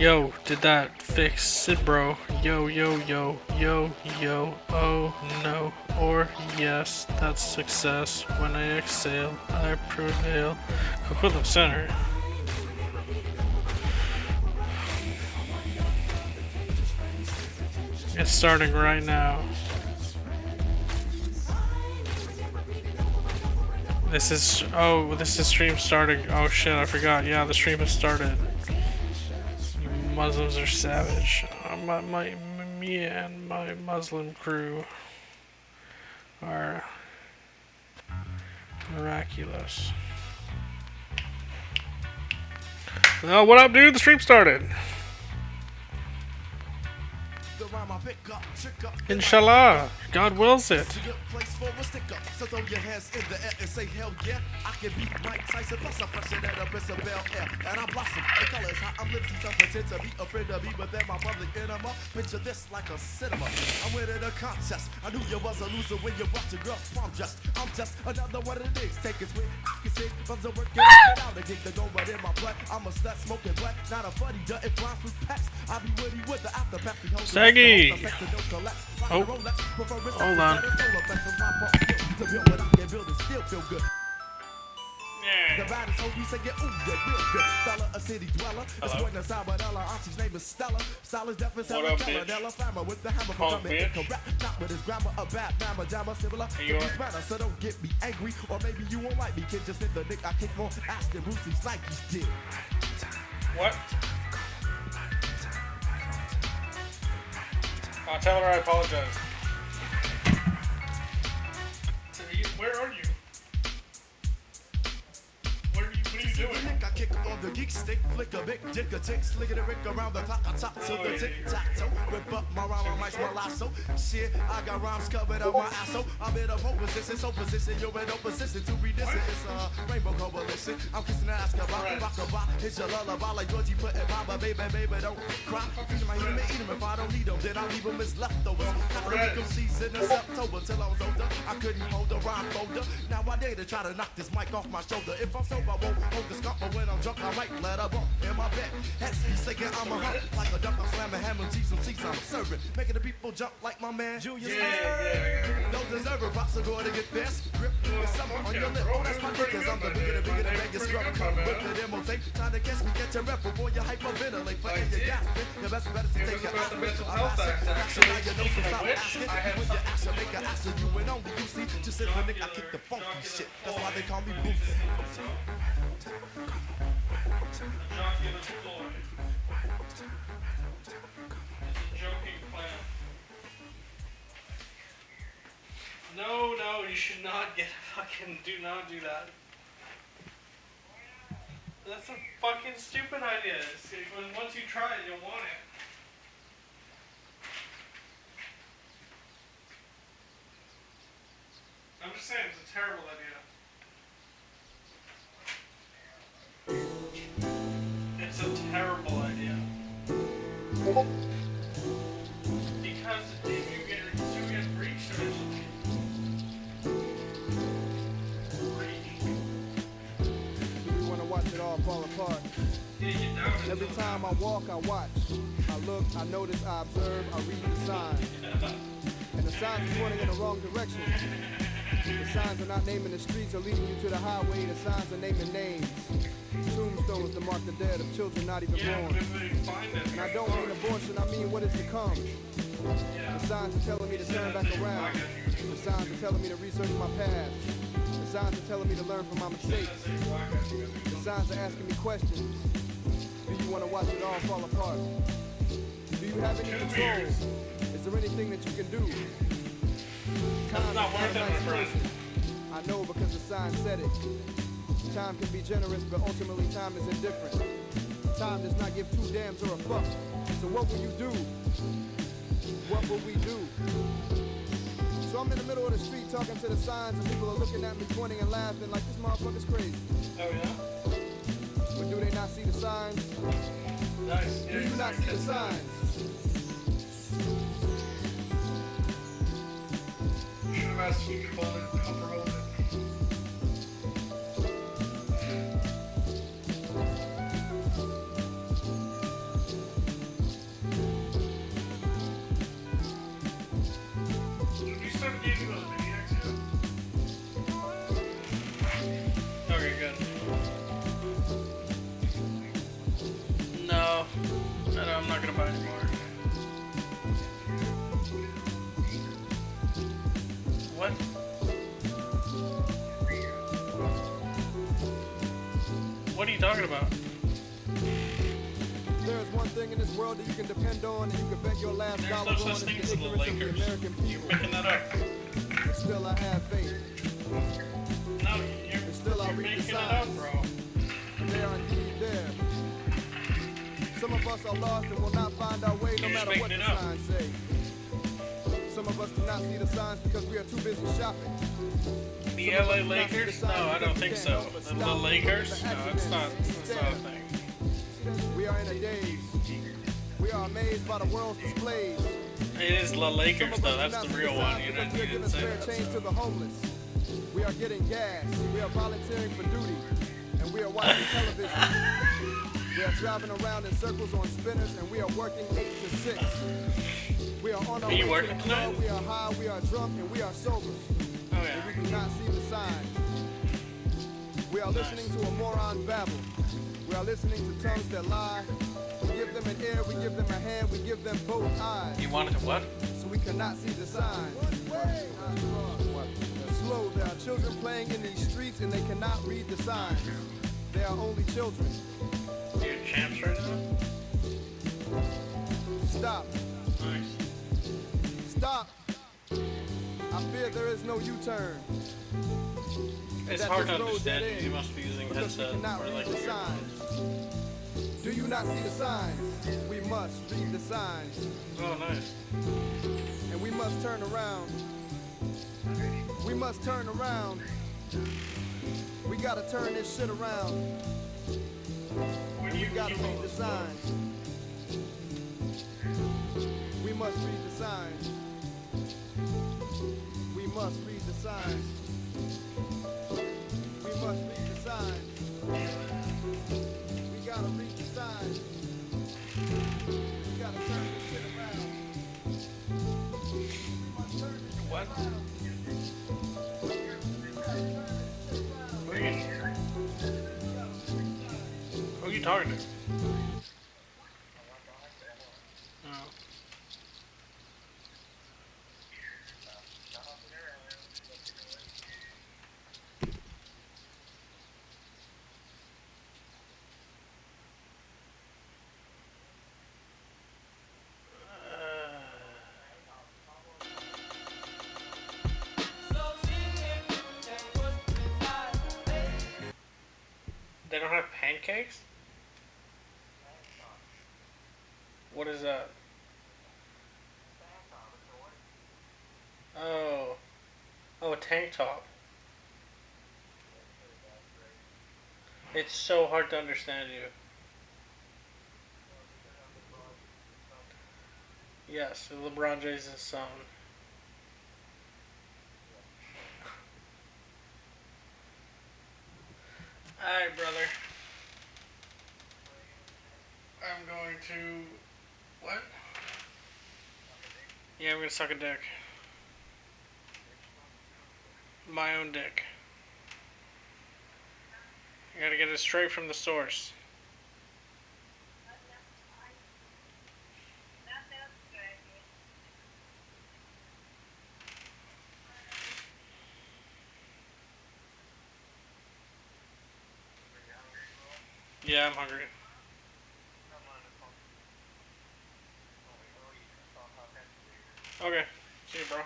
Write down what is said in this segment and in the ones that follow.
Yo, did that fix it, bro? Yo, yo, yo, yo, yo, oh no, or yes, that's success. When I exhale, I prevail. Go to the center. It's starting right now. This is stream starting. Oh shit, I forgot. Yeah, the stream has started. Muslims are savage. Me and my Muslim crew are miraculous. Oh, what up, dude? The stream started. Inshallah, God wills it. So throw your hands in the air and say hell yeah. I can beat Mike Tyson plus I'm fresher than a Bristle Bel Air. And I'm blossom. The colors how I'm lipsy. Some pretend to be a friend of me, but they're my public enemy. Picture this like a cinema. I'm winning a contest. I knew you was a loser when you brought your girl's prom dress. I'm just another one of the niggas. Take it swing. I can sing. Bums are working out a gig to go right in my blood. I'm a slut smoking black. Not a funny duck. It blind fruit packs. I'll be witty with the after pack. Saggy. Oh, hold on. Yeah. The baddest hoe we say get ooh, yeah, real good. Fella, a city dweller. It's going to Salmonella. Auntie's name is Stella. Style is deaf as Hella Keller. Nella Farmer with the hammer for coming incorrect. Not with his grammar, a bad mamma jammer. Similar to these manners, so don't get me angry. Or maybe you won't like me. Kid, just hit the dick. I kick more ass than Brucey's Nikes did. What? I'll tell her I apologize. Where are you? What are you doing? I kick on the geek stick, flick a big dick, a tick, slick it a rick around the clock, I top to the tick tack toe, whip up my rhyme, my lasso. Shit, I got rhymes covered up my asshole. I'm in a pole position, so position, you're in no position to read this. It's a rainbow coalition. I'm kissing the ass about, rock about, it's your lullaby like Georgie putting mama, baby, don't cry. Feed my human, eat him if I don't need them, then I leave them as leftovers. Not to make them season in September till I was older. I couldn't hold a rhyme folder. Now I dare to try to knock this mic off my shoulder. If I'm sober, I won't hold the skunk, but when I'm drunk, I might let her bump in my bed. Heads be saying I'm a hump. Like a duck, I'm slamming hammer, cheese, some seats I'm serving. Making the people jump like my man Julius. Yeah. Don't deserve a box of go to get this. Grip with something on your lip. Oh, that's my dick, cause I'm the bigger than Vegas scrub. Come with the demo tape. Trying to catch me, catch your rep before you hyperventilate. Playing your gas, your best bet is to take your ass. I'm asking, action, now you know, so stop asking. When you action, make an action, you and only you see. Just sit the nigga, I kick the funky shit. That's why they call me Boots. No, you should not get fucking, do not do that. That's a fucking stupid idea. When once you try it, you'll want it. I'm just saying, it's a terrible idea. It's a terrible idea. Because if you get breached eventually. We want to watch it all fall apart. Every time I walk, I watch. I look, I notice, I observe, I read the signs. And the signs are pointing in the wrong direction. The signs are not naming the streets or leading you to the highway. The signs are naming names. Tombstones to mark the dead of children not even born. And I don't mean abortion, I mean what is to come. The signs are telling me to turn back around. The signs are telling me to research my past. The signs are telling me to learn from my mistakes. The signs are asking me questions. Do you want to watch it all fall apart? Do you have any control? Is there anything that you can do? Time is not a nice person. I know because the sign said it. Time can be generous, but ultimately time is indifferent. Time does not give two damns or a fuck. So what will you do? What will we do? So I'm in the middle of the street talking to the signs, and people are looking at me, pointing and laughing like this motherfucker's crazy. Oh yeah? But do they not see the signs? Nice. Do you not see the signs? You should have asked me to hold it. Help her hold it. talking about? There's one thing in this world that you can depend on and you can bet your last There's dollar no on such thing is as the the ignorance of the Lakers. American You're people. picking that up. But still I have faith. No, And still I you're read the making it up, signs. bro. And they are indeed there. Some of us are lost and will not find our way no You're just matter what the making it up. signs say. Some of us do not see the signs because we are too busy shopping. The Some of LA us do not see the Lakers? signs No, I because don't we think can't so. help but The stop and Lakers? look No, at the it's not. accidents That's and not a stare. thing. We are in a daze. We are amazed by the world's displays. It is the Some Lakers, of though. us do That's not the see real the one. signs You because didn't we are need to giving say spare that. change to the homeless. We are getting gas. We are volunteering for duty. And we are watching television. We are driving around in circles on spinners and we are working 8 to 6. We are on our Are you way working to the tonight? club. We are high, we are drunk, and we are sober. Oh, And yeah. we do not see the signs. We are listening to a moron babble. We are listening to tongues that lie. We give them an ear, we give them a hand, we give them both eyes. You wanted to what? So we cannot see the signs. Slow, there are children playing in these streets and they cannot read the signs. They are only children. You're champs right now? Stop. Nice. Stop. I fear there is no U-turn. It's That hard this to road understand dead you. You ends must be using a because we headset cannot or read like the earphones. signs. Do you not see the signs? We must read the signs. Oh, nice. And we must turn around. We must turn around. We gotta turn this shit around. When We you gotta read the signs. We must read the signs. We must read the signs. We must read the signs. We gotta read the signs. We gotta turn this shit around. We must turn this shit What? around. Who are you talking to? Oh. They don't have pancakes? What is that? Oh. Oh, a tank top. It's so hard to understand you. Yes, LeBron James' son. Alright, brother. I'm going to... What? Yeah, I'm gonna suck a dick. My own dick. I gotta get it straight from the source. Yeah, I'm hungry. Okay. See you, bro.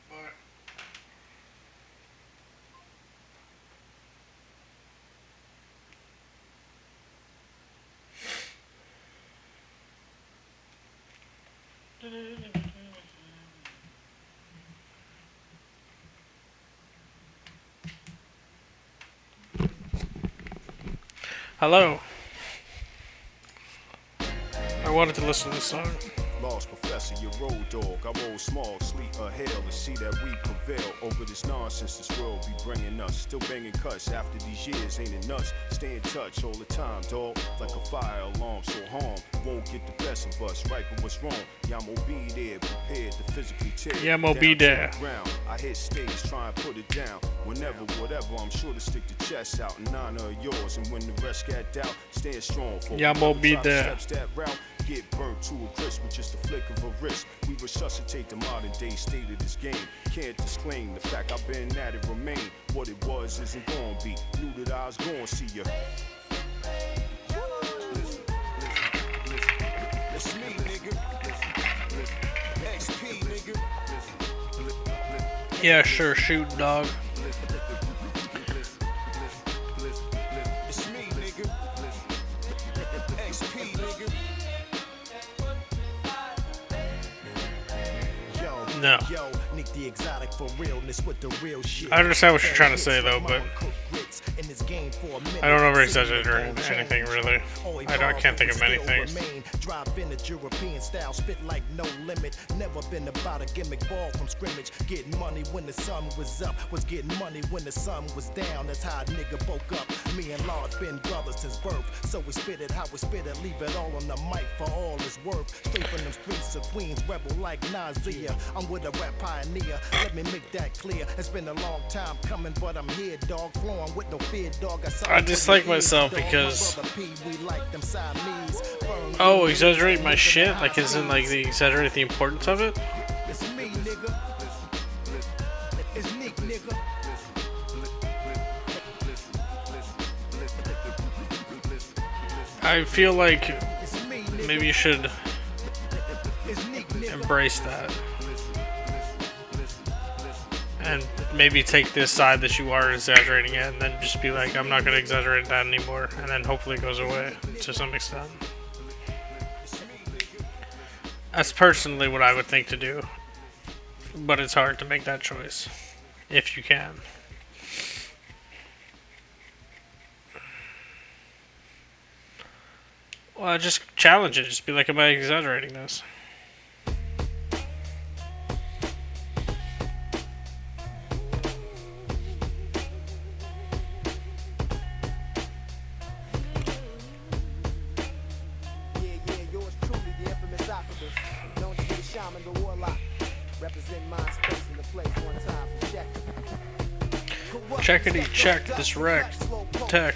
Bye. Hello. I wanted to listen to this song. Lost professor, your road dog. I roll small, sleep a hell to see that we prevail over this nonsense this world be bringing us. Still banging cuts after these years, ain't it nuts? Stay in touch all the time, dog. Like a fire alarm, so harm won't get the best of us. Right, but what's wrong? Y'all be there, prepared to physically tear. Yeah, I'ma be down to there. the ground. I hit stage, try and put it down. Whenever, whatever, I'm sure to stick the chest out in honor of yours. And when the rest got out, stand strong for Yeah, I'ma be whoever try to there. steps that route. get burnt to a crisp with just a flick of a wrist. We resuscitate the modern day state of this game. Can't disclaim the fact I've been at it remain. What it was isn't gonna be. Knew that I was gonna see ya. It's me, nigga. XP, nigga. Yeah, sure, shoot, dog. It's me, nigga. XP, nigga. No. Yo, Nick the Exotic for realness with the real shit. I understand what you're trying to say, though, but I don't over exaggerate or anything, really. I can't think of many things. Drive in the European style, spit like no limit. Never been about a gimmick, ball from scrimmage. Getting money when the sun was up, was getting money when the sun was down. That's how a nigga woke up. Me and Lord been brothers since birth. So we spit it how we spit it, leave it all on the mic for all it's worth. Straight from them streets of Queens, rebel like Nazia. I'm with a rap pioneer, let me make that clear. It's been a long time coming, but I'm here, dog. Flowing with no fear, dog. I dislike myself because oh, exaggerate my shit, like as in like the exaggerate the importance of it. It's me, nigga. It's Nick, nigga. I feel like It's me, nigga. maybe you should It's Nick, nigga. embrace that. And maybe take this side that you are exaggerating it and then just be like, I'm not going to exaggerate that anymore. And then hopefully it goes away to some extent. That's personally what I would think to do. But it's hard to make that choice. If you can. Well, just challenge it. Just be like, am I exaggerating this? Checkity check this wreck tech.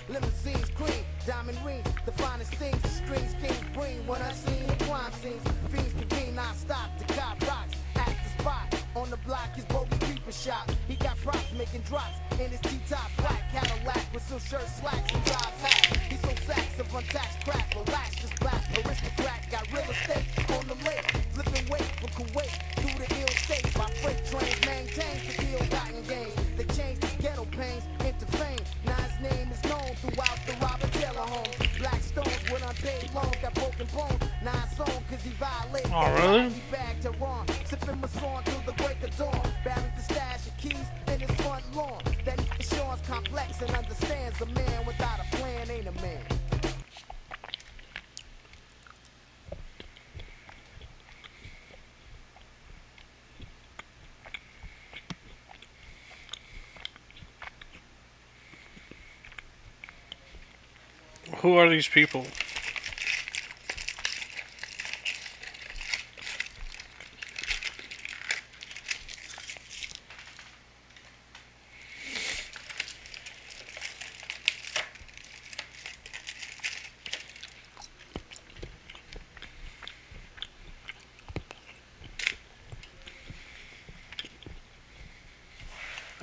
Limousines, cream, diamond rings, the finest things, the strings, kings bring. When I seen the crime scenes, fiends convene, non-stop to cop rocks. At the spot, on the block, his bogus people shop. He got props making drops in his T-top black Cadillac with some shirt slacks and drive hat. He sold sacks of untaxed crack, relax, just black aristocrat. Got real estate on the lake, flipping weight from Kuwait through the ill state. By freight trains, maintains the ill-gotten gains. They changed his ghetto pains into fame. Now his name is known throughout the Robert Taylor homes. Black stones with unpaid loans, got broken bones. Now it's on cause he violated. Oh, really? He bagged her on, sipping Masson till the break of dawn. Buried the stash of keys in his front lawn. That Sean's complex and understands a man without a plan ain't a man. Who are these people?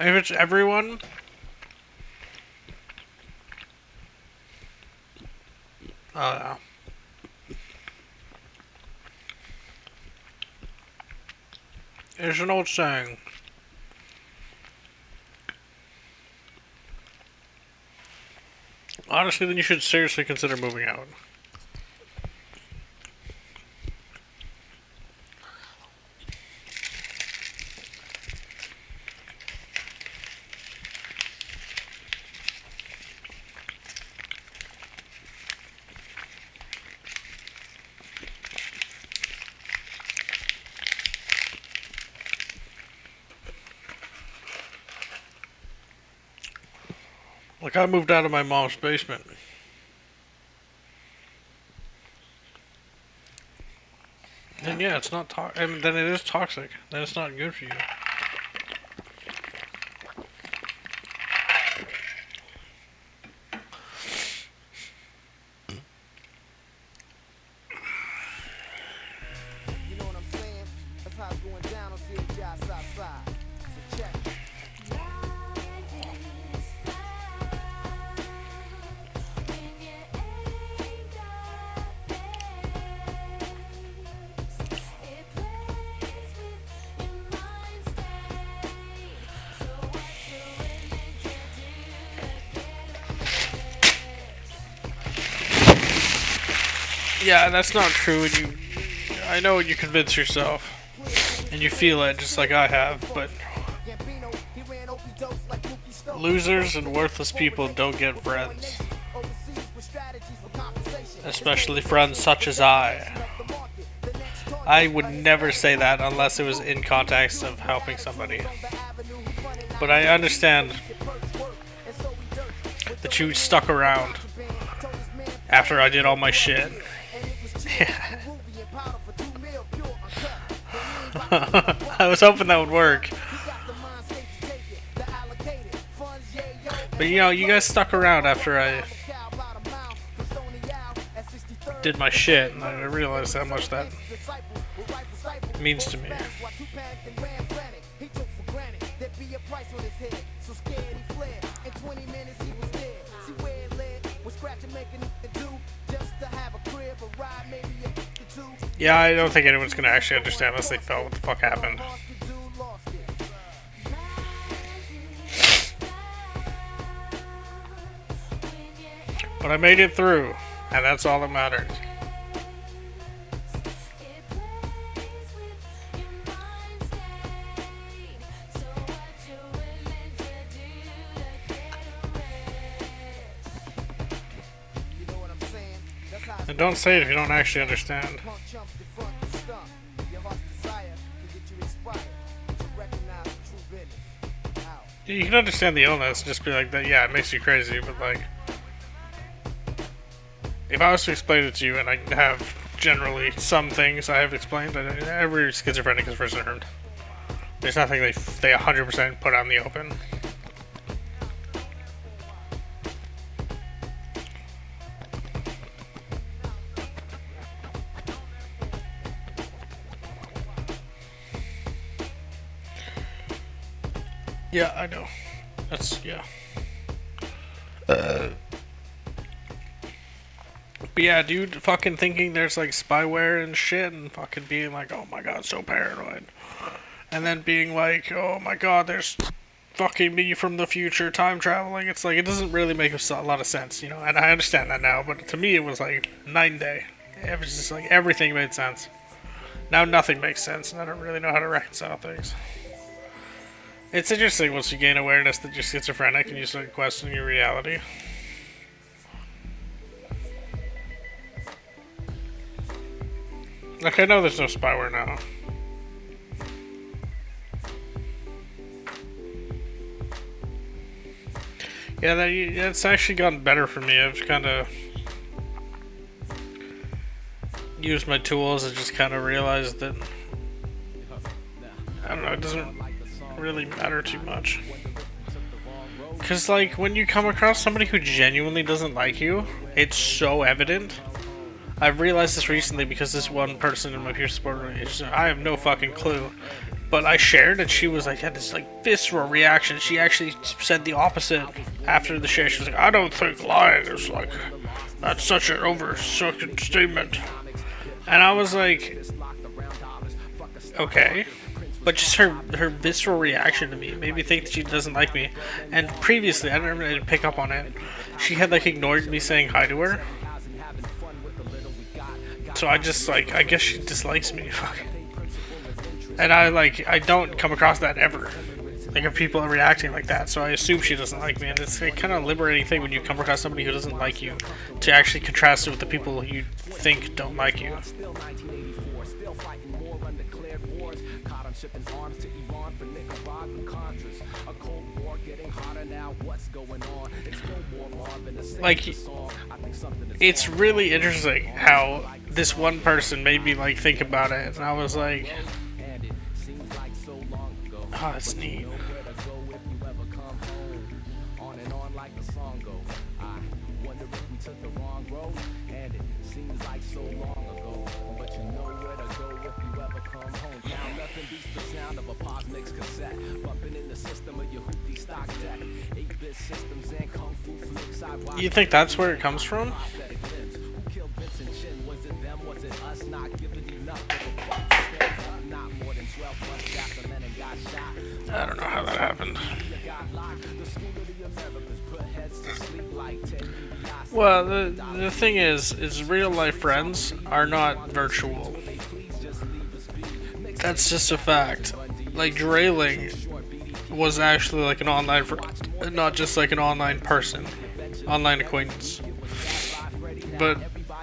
If it's everyone, yeah. There's an old saying. Honestly, then you should seriously consider moving out. Like, I moved out of my mom's basement. then yeah, it's not I mean, then it is toxic. Then it's not good for you. You know what I'm saying? That's how it's going down on CHI Southside. So check it. Yeah, that's not true. And I know you convince yourself, and you feel it just like I have. But losers and worthless people don't get friends, especially friends such as I. I would never say that unless it was in context of helping somebody. But I understand that you stuck around after I did all my shit. I was hoping that would work. But you know, you guys stuck around after I did my shit, and I realized how much that means to me. Yeah, I don't think anyone's gonna actually understand unless they felt what the fuck happened. But I made it through, and that's all that matters. And don't say it if you don't actually understand. You can understand the illness, just be like that. Yeah, it makes you crazy, but like, if I was to explain it to you, and I have generally some things I have explained, every schizophrenic is reserved. There's nothing they 100% put out in the open. Yeah, I know. That's, yeah. But yeah, dude, fucking thinking there's like spyware and shit, and fucking being like, oh my god, so paranoid. And then being like, oh my god, there's fucking me from the future time traveling. It's like, it doesn't really make a lot of sense, you know, and I understand that now, but to me it was like night and day. It was just like, everything made sense. Now nothing makes sense, and I don't really know how to reconcile things. It's interesting once you gain awareness that you're schizophrenic and you start questioning your reality. Like, I know there's no spyware now. Yeah, that's actually gotten better for me. I've kind of used my tools and just kind of realized that, I don't know, it doesn't really matter too much. Because, like, when you come across somebody who genuinely doesn't like you, it's so evident. I've realized this recently because this one person in my peer support relationship, I have no fucking clue, but I shared and she was like, had this like visceral reaction. She actually said the opposite after the share. She was like, I don't think lying is like, that's such an overstatement statement. And I was like, okay. But just her visceral reaction to me made me think that she doesn't like me. And previously, I didn't pick up on it. She had like ignored me saying hi to her. So I just like, I guess she dislikes me. And I don't come across that ever. Like, if people are reacting like that, so I assume she doesn't like me. And it's a kind of liberating thing when you come across somebody who doesn't like you, to actually contrast it with the people you think don't like you. Shipping arms to Iran for Nicaraguan Contras. A cold war getting hotter like, it's really interesting how this one person made me like think about it, and I was like, oh, that's neat. You think that's where it comes from? I don't know how that happened. Well, the thing is real life friends are not virtual. That's just a fact. Like, Drayling was actually like an online friend, not just like an online person, online acquaintance. But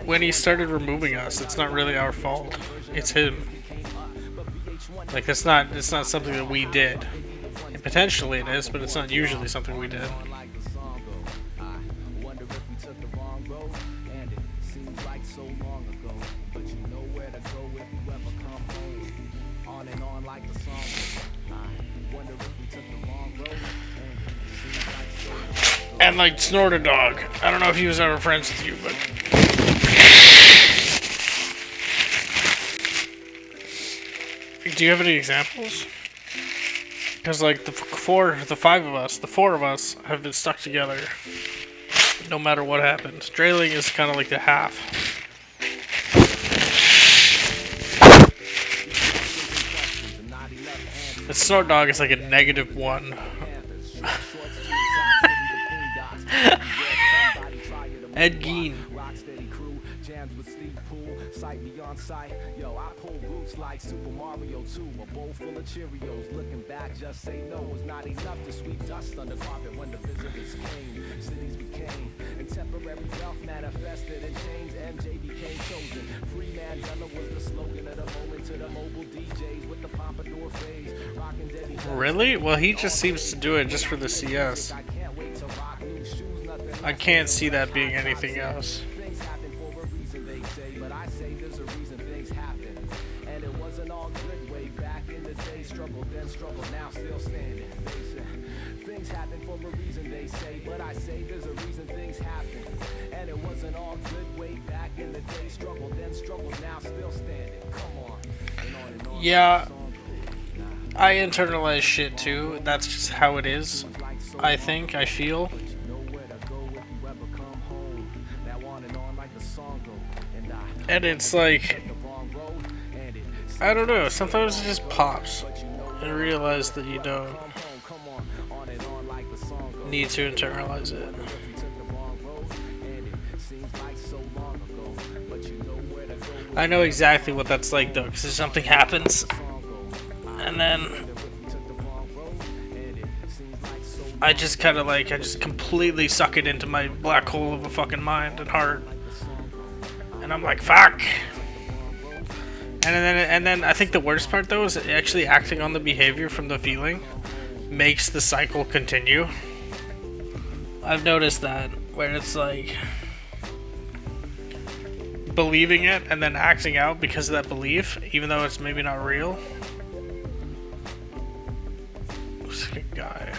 when he started removing us, it's not really our fault. It's him. Like, it's not something that we did. And potentially it is, but it's not usually something we did. And like Snorter Dog, I don't know if he was ever friends with you, but do you have any examples? Because like the four of us have been stuck together no matter what happens. Drayling is kind of like the half. The Snort Dog is like a -1. Ed Gein. Yo, I pull roots like Super Mario 2. A bowl full of Cheerios. Looking back, just say no was not enough to sweep dust on the carpet when the visitors came. Cities became, and temporary wealth manifested and changed. MJ became chosen. Free Mandela was the slogan of the moment to the mobile DJs with the pompadour phase. Rockin' Debbie. Really? Well, he just seems to do it just for the CS. I can't see that being anything else. Things happen for a reason, they say, but I say there's a reason things happen. And it wasn't all good way back in the day. Struggle then struggle, now still standing. They say things happen for a reason, they say, but I say there's a reason things happen. And it wasn't all good way back in the day. Struggle then struggle, now still standing. Come on. And on. Yeah, I internalize shit too. That's just how it is. I think, I feel. And it's like, I don't know, sometimes it just pops and realize that you don't need to internalize it. I know exactly what that's like though, because if something happens and then I just kind of like, I just completely suck it into my black hole of a fucking mind and heart. And I'm like, fuck. And then I think the worst part though is actually acting on the behavior from the feeling makes the cycle continue. I've noticed that, where it's like believing it and then acting out because of that belief, even though it's maybe not real. This guy.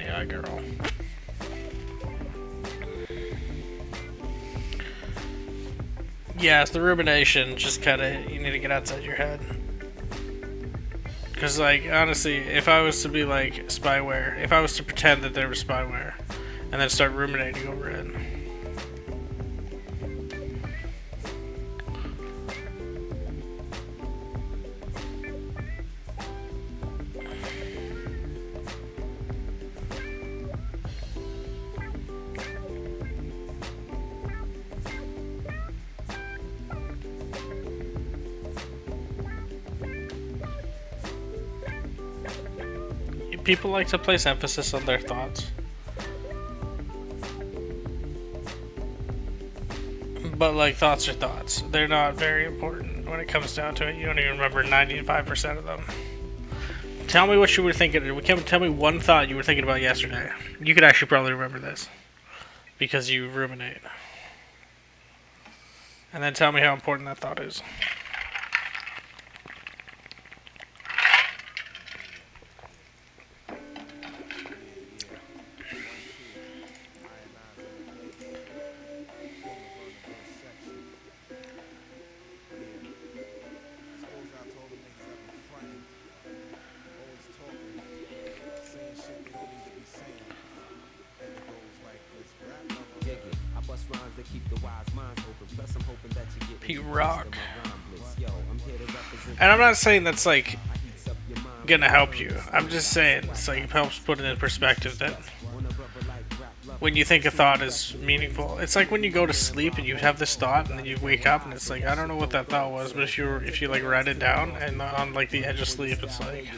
AI girl. Yeah, it's the rumination. Just kinda, you need to get outside your head. Because, like, honestly, if I was to be like spyware, if I was to pretend that there was spyware, and then start ruminating over it. People like to place emphasis on their thoughts. But like thoughts are thoughts. They're not very important when it comes down to it. You don't even remember 95% of them. Tell me what you were thinking. Tell me one thought you were thinking about yesterday. You could actually probably remember this because you ruminate. And then tell me how important that thought is. Pete Rock. And I'm not saying that's like gonna help you. I'm just saying it's like it helps put it in perspective that when you think a thought is meaningful, it's like when you go to sleep and you have this thought and then you wake up and it's like I don't know what that thought was, but if you like write it down and on like the edge of sleep, it's like.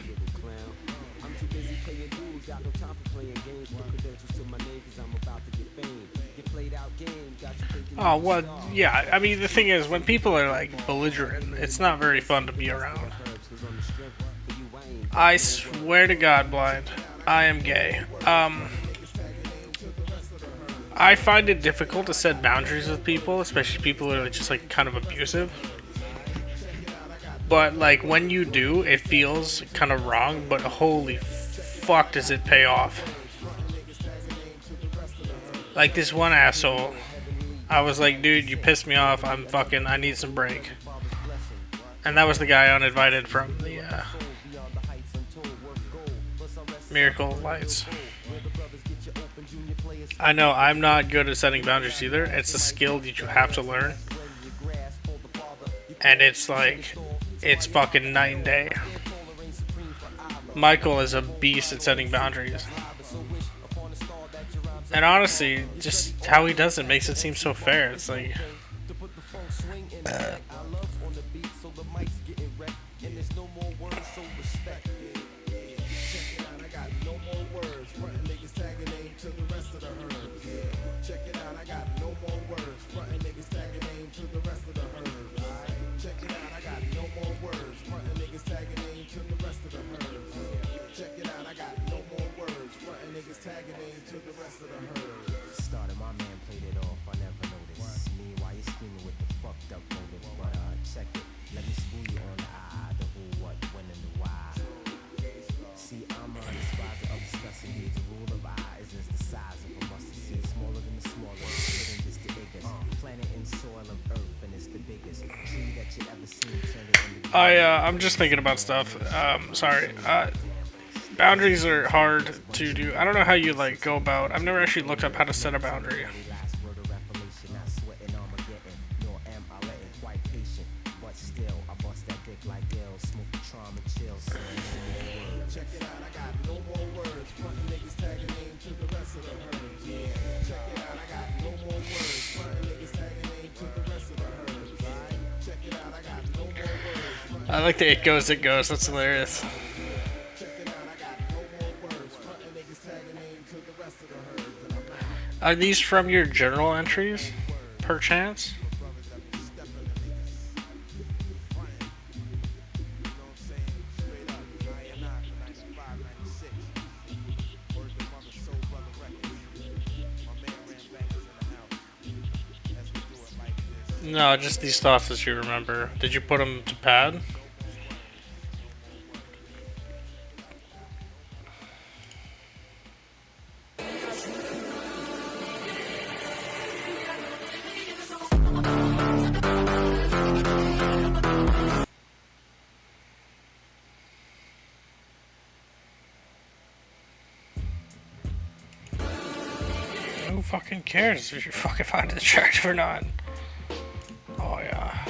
Oh, well, yeah, I mean, the thing is, when people are, like, belligerent, it's not very fun to be around. I swear to God, Blind, I am gay. I find it difficult to set boundaries with people, especially people who are just, like, kind of abusive. But, like, when you do, it feels kind of wrong, but holy fuck does it pay off. Like, this one asshole... I was like, dude, you pissed me off. I need some break. And that was the guy uninvited from the Miracle Lights. I know, I'm not good at setting boundaries either. It's a skill that you have to learn. And it's like, it's fucking night and day. Michael is a beast at setting boundaries. And honestly, just how he does it makes it seem so fair. It's like... Started, my man played it off, I never noticed. Me, why you screaming with the fucked up motive? But check it, let me school you on the eye, the who, what, when, and the why. See, I'm a despiser of discussing these. The rule of I is the size of a mustard seed, smaller than the smallest, hitting just the biggest. Planet in soil of earth, and it's the biggest tree that you ever seen. I'm just thinking about stuff. Sorry. Boundaries are hard to do. I don't know how you like go about. I've never actually looked up how to set a boundary. I like the it goes, that's hilarious. Are these from your journal entries, perchance? No, just these thoughts that you remember. Did you put them to pad? Who fucking cares if you fucking find it attractive or not? Oh yeah.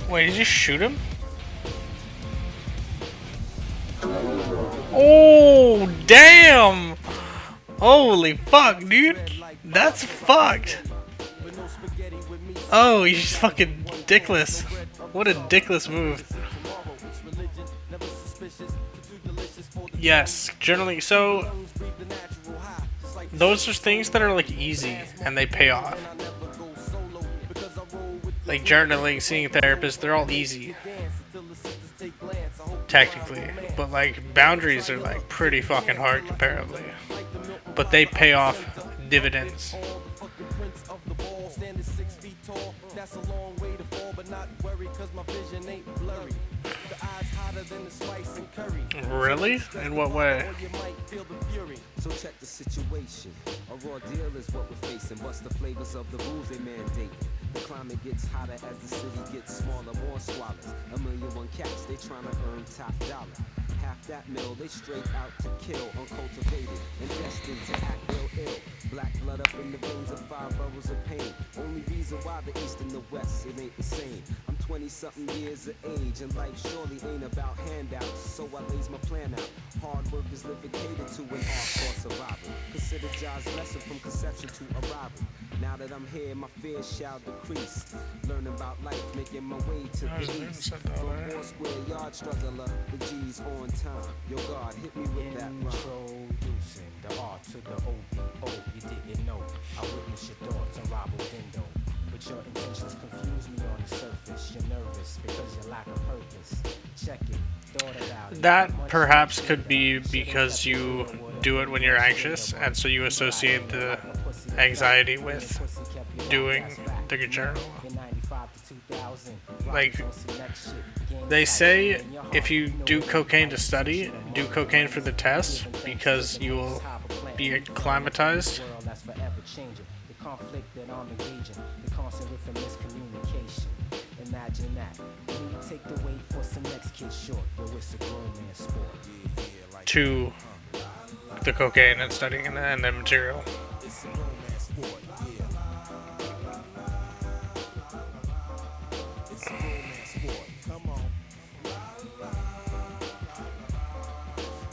Wait, did you shoot him? Oh damn! Holy fuck, dude! That's fucked. Oh, you just fucking dickless. What a dickless move. Yes, generally. So those are things that are like easy and they pay off. Like journaling, seeing a therapist, they're all easy. Technically. But like boundaries are like pretty fucking hard comparatively. But they pay off dividends. Really? In what way? So check the situation. A raw deal is what we're facing. What's the flavors of the rules they mandate? The climate gets hotter as the city gets smaller, more swallows. 1,000,001 cats, they tryna earn top dollar. Half that mill, they straight out to kill, uncultivated and destined to act real ill. Black blood up in the veins of 5 boroughs of pain. Only reason why the East and the West, it ain't the same. I'm 20-something years of age, and life surely ain't about handouts. So I lays my plan out. Hard work is living catered to an hardcore survival. Consider jobs lesson from conception to arrival. Now that I'm here, my fears shall decrease. Learning about life, making my way to the east. From 4 square yard struggler, the G's on time. Yo, God, hit me with that rhyme. Introducing the R to the O-B-O. You didn't know. I witnessed your thoughts on Robo Dindo. But your intentions confuse me on the surface. You're nervous because you lack a purpose. Check it. Thought about it. That perhaps could be because you do it when you're anxious, and so you associate the anxiety with doing the journal. Like, they say if you do cocaine to study, do cocaine for the test, because you will be acclimatized. The conflict that I'm engaging, the constant with the miscommunication. Imagine that. When you take the weight for some next kid short, yo, it's a grown man sport. To the cocaine and studying and the material. It's a romance sport, yeah. It's a romance sport, come on.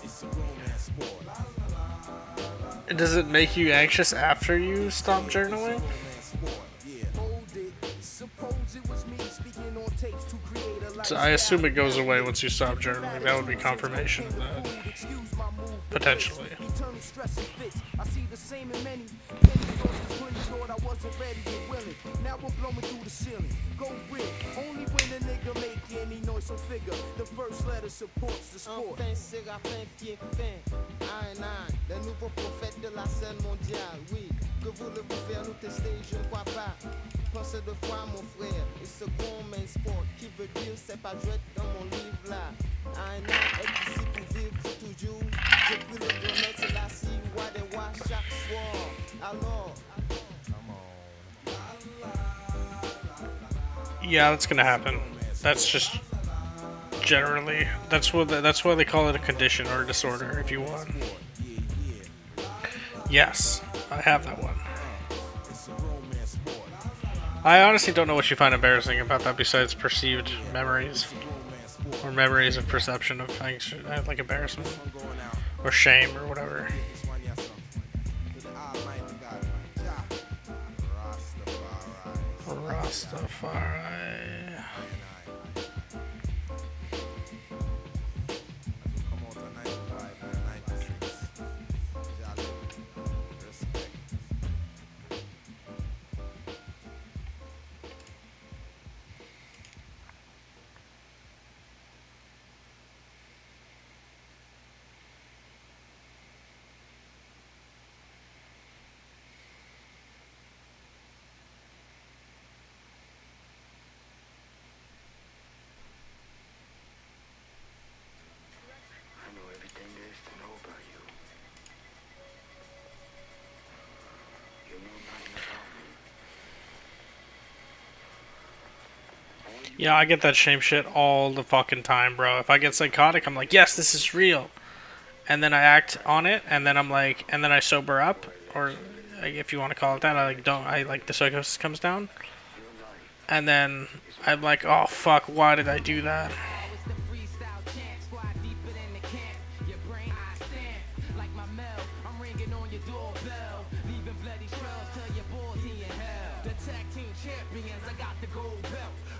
It's a romance sport. Does it make you anxious after you stop journaling? So I assume it goes away once you stop journaling. That would be confirmation of that. Potentially. I see the same in many when you thought I wasn't ready and willing. Now I'm blowing through the ceiling. Go rip. Only when a nigga make any noise or figure. The first letter supports the sport. Enfin, Séraphin, pied fin. Un, le nouveau prophète de la scène mondiale. Oui, que voulez-vous faire nous tester? Je ne crois pas. Pensez deux fois, mon frère. Et ce grand main sport qui veut dire c'est pas jouet dans mon livre là. Un est ici pour vivre toujours. Depuis le bonheur, c'est la scie, roi des rois chaque soir. Alors, Yeah, that's gonna happen. That's just generally that's why they call it a condition or a disorder, if you want. Yes, I have that one. I honestly don't know what you find embarrassing about that besides perceived memories or memories of perception of things like embarrassment or shame or whatever. Rastafari. Yeah, I get that shame shit all the fucking time, bro. If I get psychotic, I'm like, yes, this is real. And then I act on it, and then I'm like, and then I sober up, or like, if you want to call it that, the psychosis comes down. And then I'm like, oh fuck, why did I do that?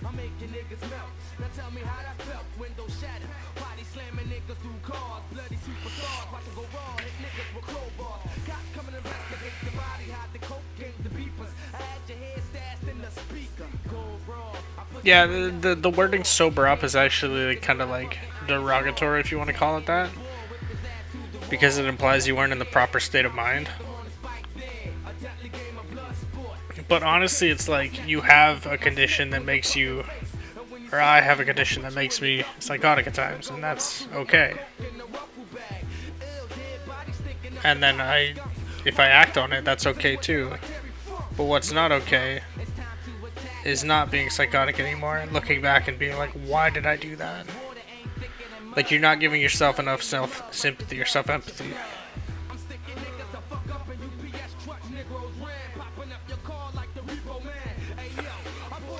I'm I'll make your niggas melt. Now tell me how that felt. Window shattered, body slamming niggas through cars. Bloody superstars, watch it go raw. Hit niggas with crowbars. Cops come and investigate the body, hide the coke, game the beepers. I had your head stashed in the speaker. Go raw. Yeah, the wording sober up is actually kind of like derogatory, if you want to call it that, because it implies you weren't in the proper state of mind. But honestly, it's like you have a condition that makes you, or I have a condition that makes me psychotic at times, and that's okay. And then if I act on it, that's okay too. But what's not okay is not being psychotic anymore and looking back and being like, why did I do that? Like, you're not giving yourself enough self-sympathy or self-empathy.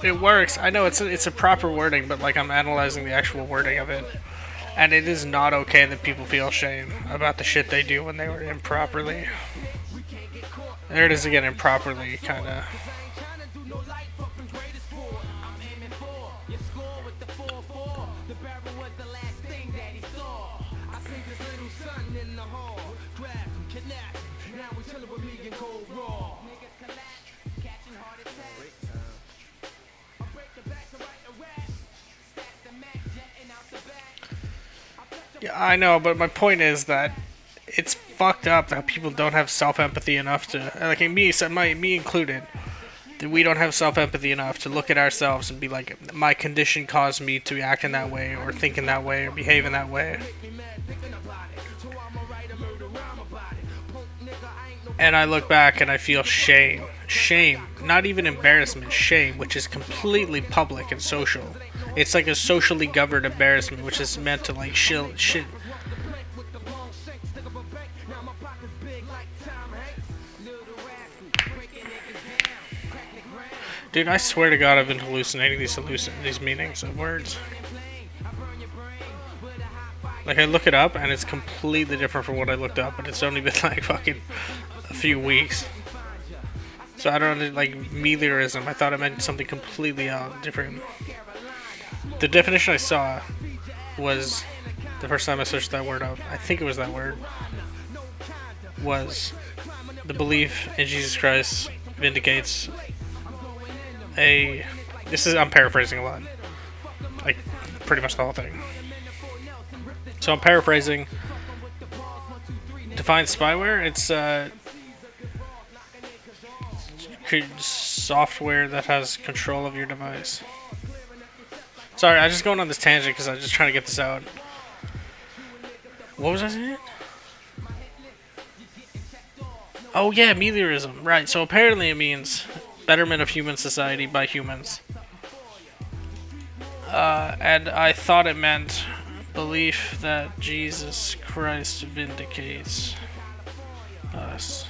It works. I know it's a proper wording, but like I'm analyzing the actual wording of it. And it is not okay that people feel shame about the shit they do when they were improperly. There it is again, improperly, kinda. Yeah, I know, but my point is that it's fucked up that people don't have self-empathy enough to, like me included, that we don't have self-empathy enough to look at ourselves and be like, my condition caused me to act in that way, or think in that way, or behave in that way. And I look back and I feel shame. Shame. Not even embarrassment, shame, which is completely public and social. It's like a socially governed embarrassment, which is meant to like shit. Dude, I swear to God, I've been hallucinating these meanings of words. Like, I look it up and it's completely different from what I looked up, but it's only been like fucking a few weeks. So I don't like meliorism. I thought it meant something completely different. The definition I saw was, the first time I searched that word up, I think it was that word, was the belief in Jesus Christ vindicates I'm paraphrasing a lot, like pretty much the whole thing. So I'm paraphrasing. Define spyware. It's software that has control of your device. Sorry, I'm just going on this tangent because I'm just trying to get this out. What was I saying? Oh yeah, meliorism. Right, so apparently it means betterment of human society by humans. And I thought it meant belief that Jesus Christ vindicates us.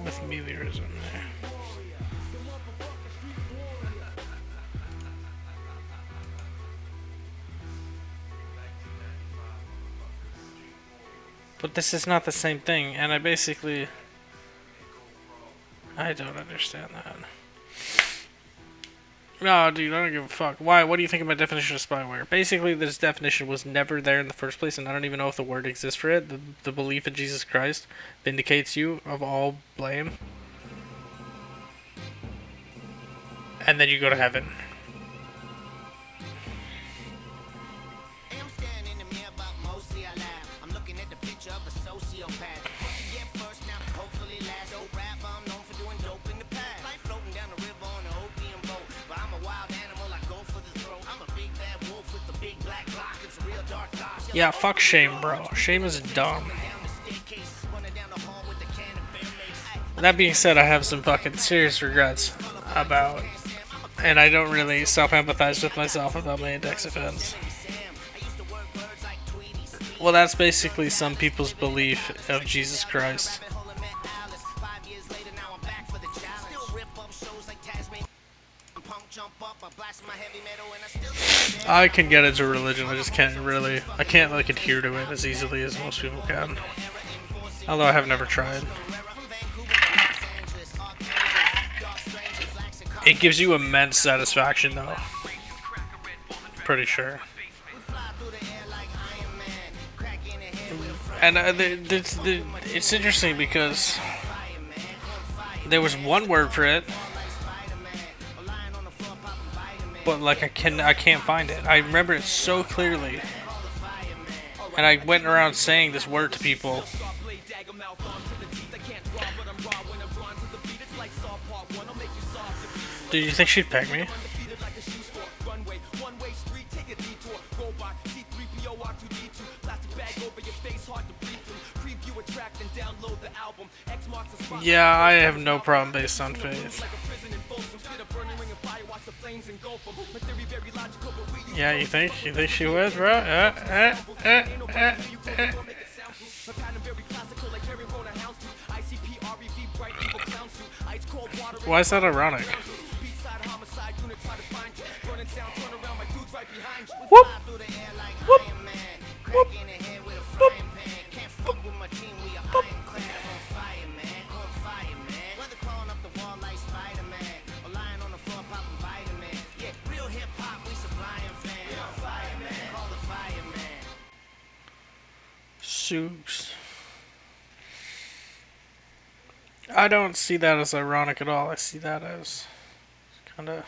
With meliorism there. But this is not the same thing, and I don't understand that. No, dude, I don't give a fuck. Why? What do you think of my definition of spyware? Basically, this definition was never there in the first place, and I don't even know if the word exists for it. The belief in Jesus Christ vindicates you of all blame. And then you go to heaven. Yeah, fuck shame, bro. Shame is dumb. That being said, I have some fucking serious regrets about, and I don't really self-empathize with myself about my index offense. Well, that's basically some people's belief of Jesus Christ. I can get into religion, I just can't really, I can't like adhere to it as easily as most people can. Although I have never tried. It gives you immense satisfaction, though. Pretty sure. And it's interesting because there was one word for it, but like I can't find it. I remember it so clearly, and I went around saying this word to people. Do you think she'd peg me? Yeah, I have no problem based on faith. Yeah, you think? You think she would, bro? Why is that ironic? Whoop! Whoop! Whoop! Whoop! Soups. I don't see that as ironic at all. I see that as kind of...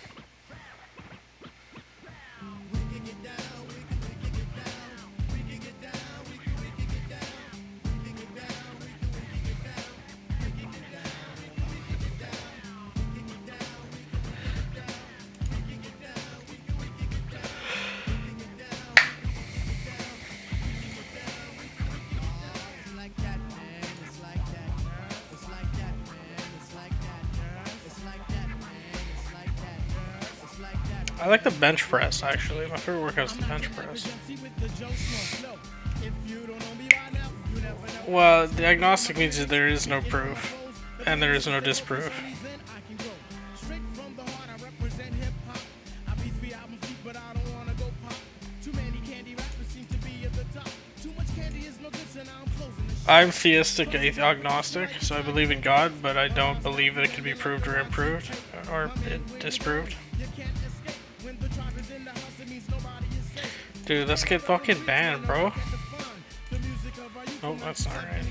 I like the bench press, actually. My favorite workout is the bench press. Well, the agnostic means that there is no proof, and there is no disproof. I'm theistic agnostic, so I believe in God, but I don't believe that it can be proved or improved, or disproved. Dude, let's get fucking banned, bro. Oh, that's not right.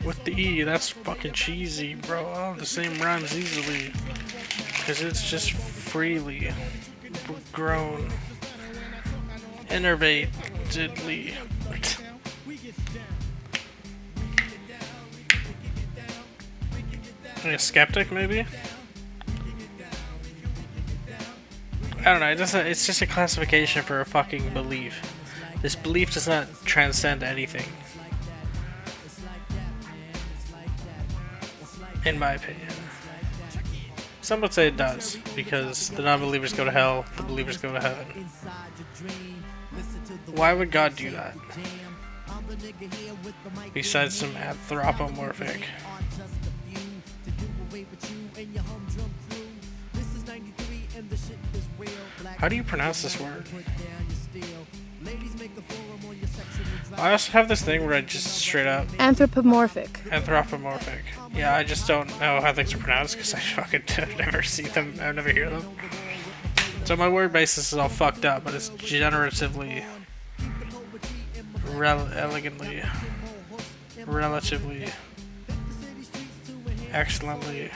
With the E, that's fucking cheesy, bro. Oh, the same rhymes easily. Because it's just freely grown. Innervatedly. A skeptic, maybe? I don't know, it's just a classification for a fucking belief. This belief does not transcend anything. In my opinion. Some would say it does, because the non-believers go to hell, the believers go to heaven. Why would God do that? Besides some anthropomorphic. How do you pronounce this word? I also have this thing where I just straight up... Anthropomorphic. Anthropomorphic. Yeah, I just don't know how things are pronounced because I fucking never see them, I never hear them. So my word basis is all fucked up, but it's generatively... elegantly... relatively... excellently...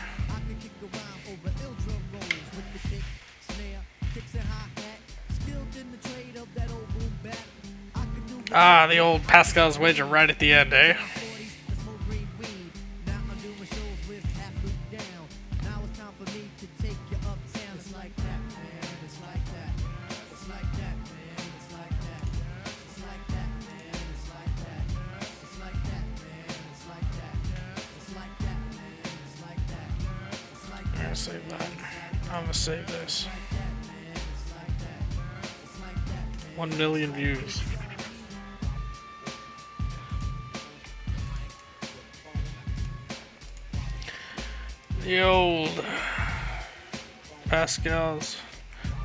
Ah, the old Pascal's wager right at the end, eh? I'm gonna save that. I'm gonna save this. 1 million views. The old Pascal's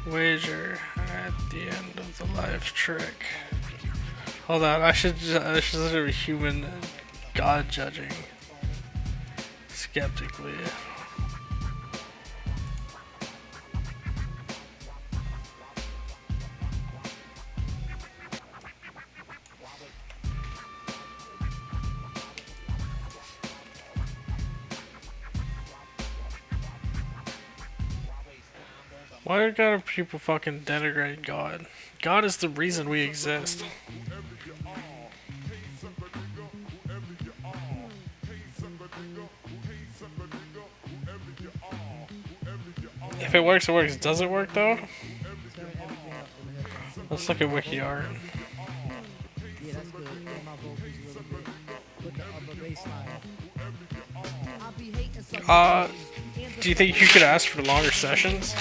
wager At the end of the life trick. Hold on, I should do a human God judging skeptically. Why gotta people fucking denigrate God? God is the reason we exist. If it works, it works. Does it work though? Let's look at wiki art. Yeah, that's good. Get my vocals a little bit. Put the upper bass line. I'll be hating some Do you think you could ask for longer sessions?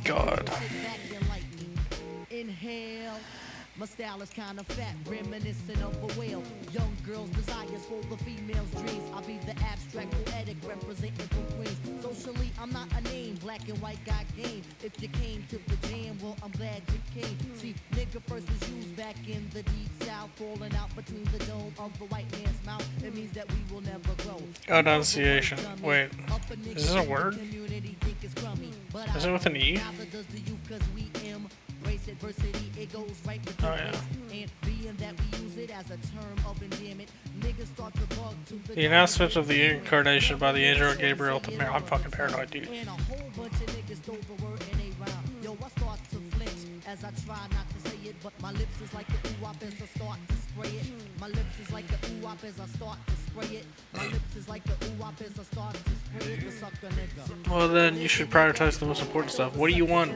God. Inhale. My style is kind of fat, reminiscent of a whale. Young girls' desires for the female's dreams. I'll be the abstract poetic representing for Queens. Socially, I'm not a name, black and white got game. If you came to the jam, well, I'm glad you came. See, nigga first was used back in the deep south, falling out between the dome of the white man's mouth. It means that we will never grow. Enunciation. Wait, is this a word? Is it with an E? Oh yeah. The announcement of the incarnation by the angel Gabriel to Mary. I'm fucking paranoid, dude. As I try not to say it, but my lips is like the ooh-wop as I start to spray it. My lips is like the ooh-wop as I start to spray it. My lips is like the ooh-wop as I start to spray it. The sucker nigga. Well then, you should prioritize the most important stuff. What do you want?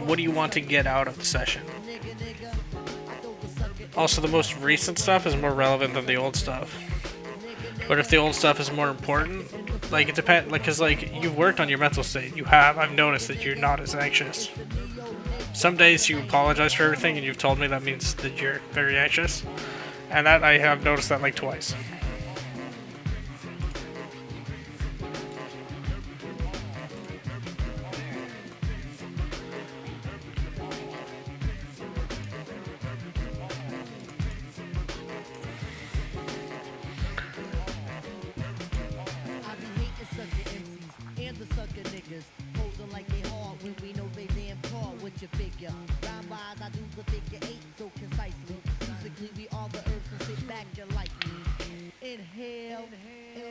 What do you want to get out of the session? Also, the most recent stuff is more relevant than the old stuff. But if the old stuff is more important, like it depends. Like, cause like you've worked on your mental state. You have. I've noticed that you're not as anxious. Some days you apologize for everything, and you've told me that means that you're very anxious, and that I have noticed that like twice.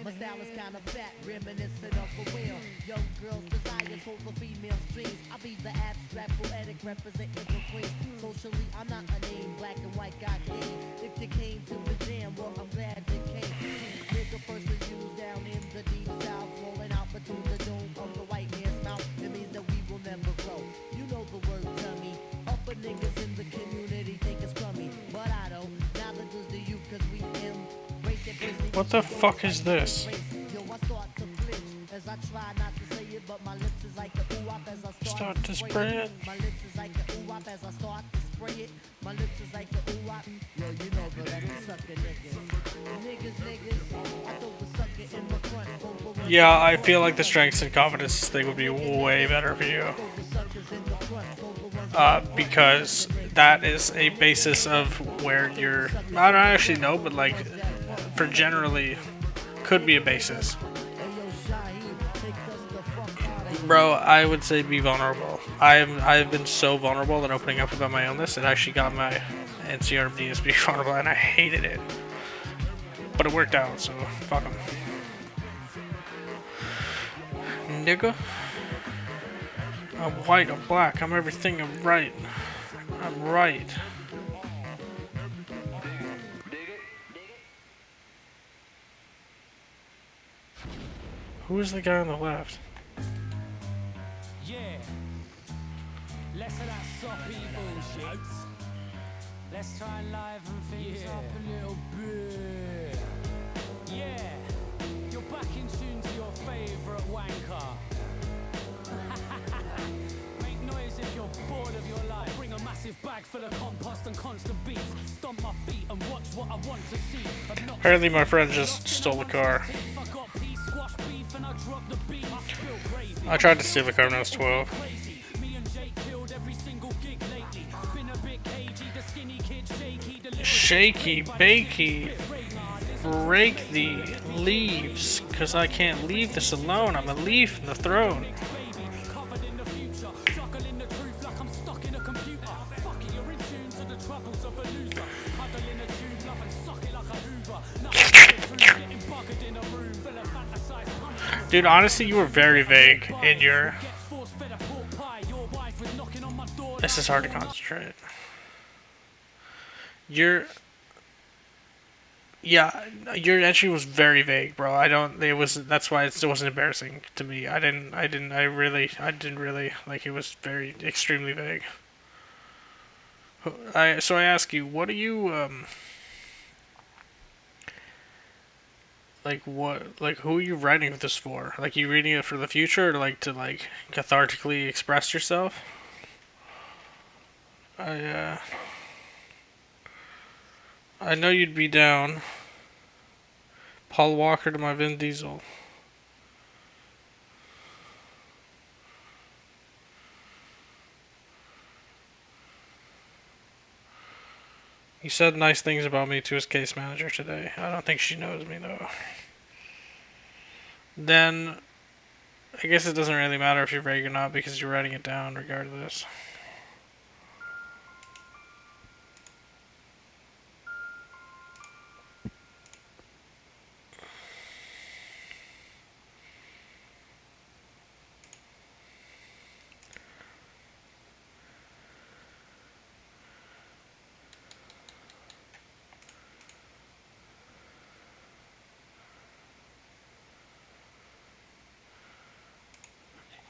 My style is kind of fat, reminiscent of a whale. Young girls' desires for the female's dreams. I'll be the abstract poetic representing the Queens. Socially, I'm not a name, black and white got game. If you came to the jam, well, I'm glad you came. Nigga first was used down in the deep south, rolling out between the dome of the white man's mouth. It means that we will never grow. You know the word tummy. Upper niggas in the community think it's crummy, but I don't. Neither does the youth, cause we embrace it. What the fuck is this? Start to spray it. My lips is like the ooh-wop as I start to spray it. My lips is like the ooh-wop. Yo, you know, but that's the sucker niggas. I throw the sucker in the front. Yeah, I feel like the strengths and confidence thing would be way better for you. Because that is a basis of where you're. I don't actually know, but like, for generally, could be a basis. Bro, I would say be vulnerable. I've been so vulnerable that opening up about my illness, it actually got my NCRB to be vulnerable, and I hated it. But it worked out, so fuck them. Nigga. I'm white, I'm black, I'm everything, I'm right. I'm right. Who is the guy on the left? Yeah. Less of that soppy bullshit. Let's try and liven things up a little bit. Yeah. You're back in tune to your favourite wanker. Make noise if you're bored of your life. Bring a massive bag full of compost and constant beats. Stomp my feet and watch what I want to see. Apparently my friend just stole the car. I tried to steal the car when I was 12. Shaky, bakey, break the leaves, cause I can't leave this alone. I'm a leaf in the throne. Dude, honestly, you were very vague in your. This is hard to concentrate. Your. Yeah, your entry was very vague, bro. I don't. It was. That's why it still wasn't embarrassing to me. I didn't. I didn't really like. It was very extremely vague. So I ask you, what do you like? What like? Who are you writing this for? Like, you reading it for the future, or like to like cathartically express yourself? I I know you'd be down. Paul Walker to my Vin Diesel. He said nice things about me to his case manager today. I don't think she knows me though. Then I guess it doesn't really matter if you're vague or not because you're writing it down regardless.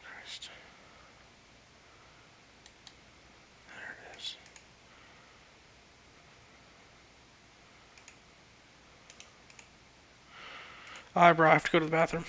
Christ. There it is. Alright, bro, I have to go to the bathroom.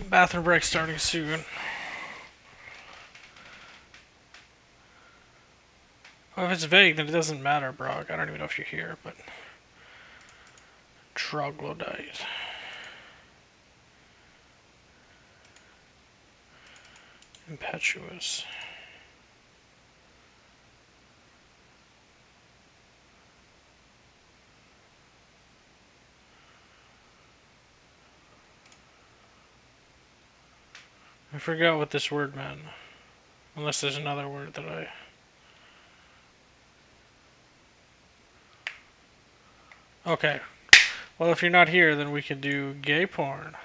Bathroom break starting soon. Well, if it's vague, then it doesn't matter, Brock. I don't even know if you're here, but... Troglodyte. Impetuous. I forgot what this word meant. Unless there's another word that I... Okay. Well, if you're not here, then we can do gay porn.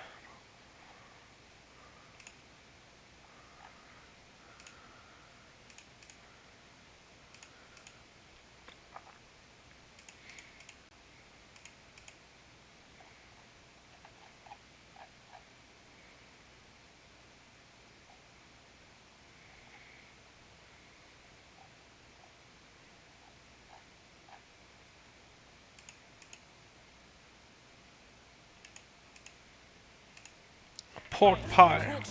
Pork pie.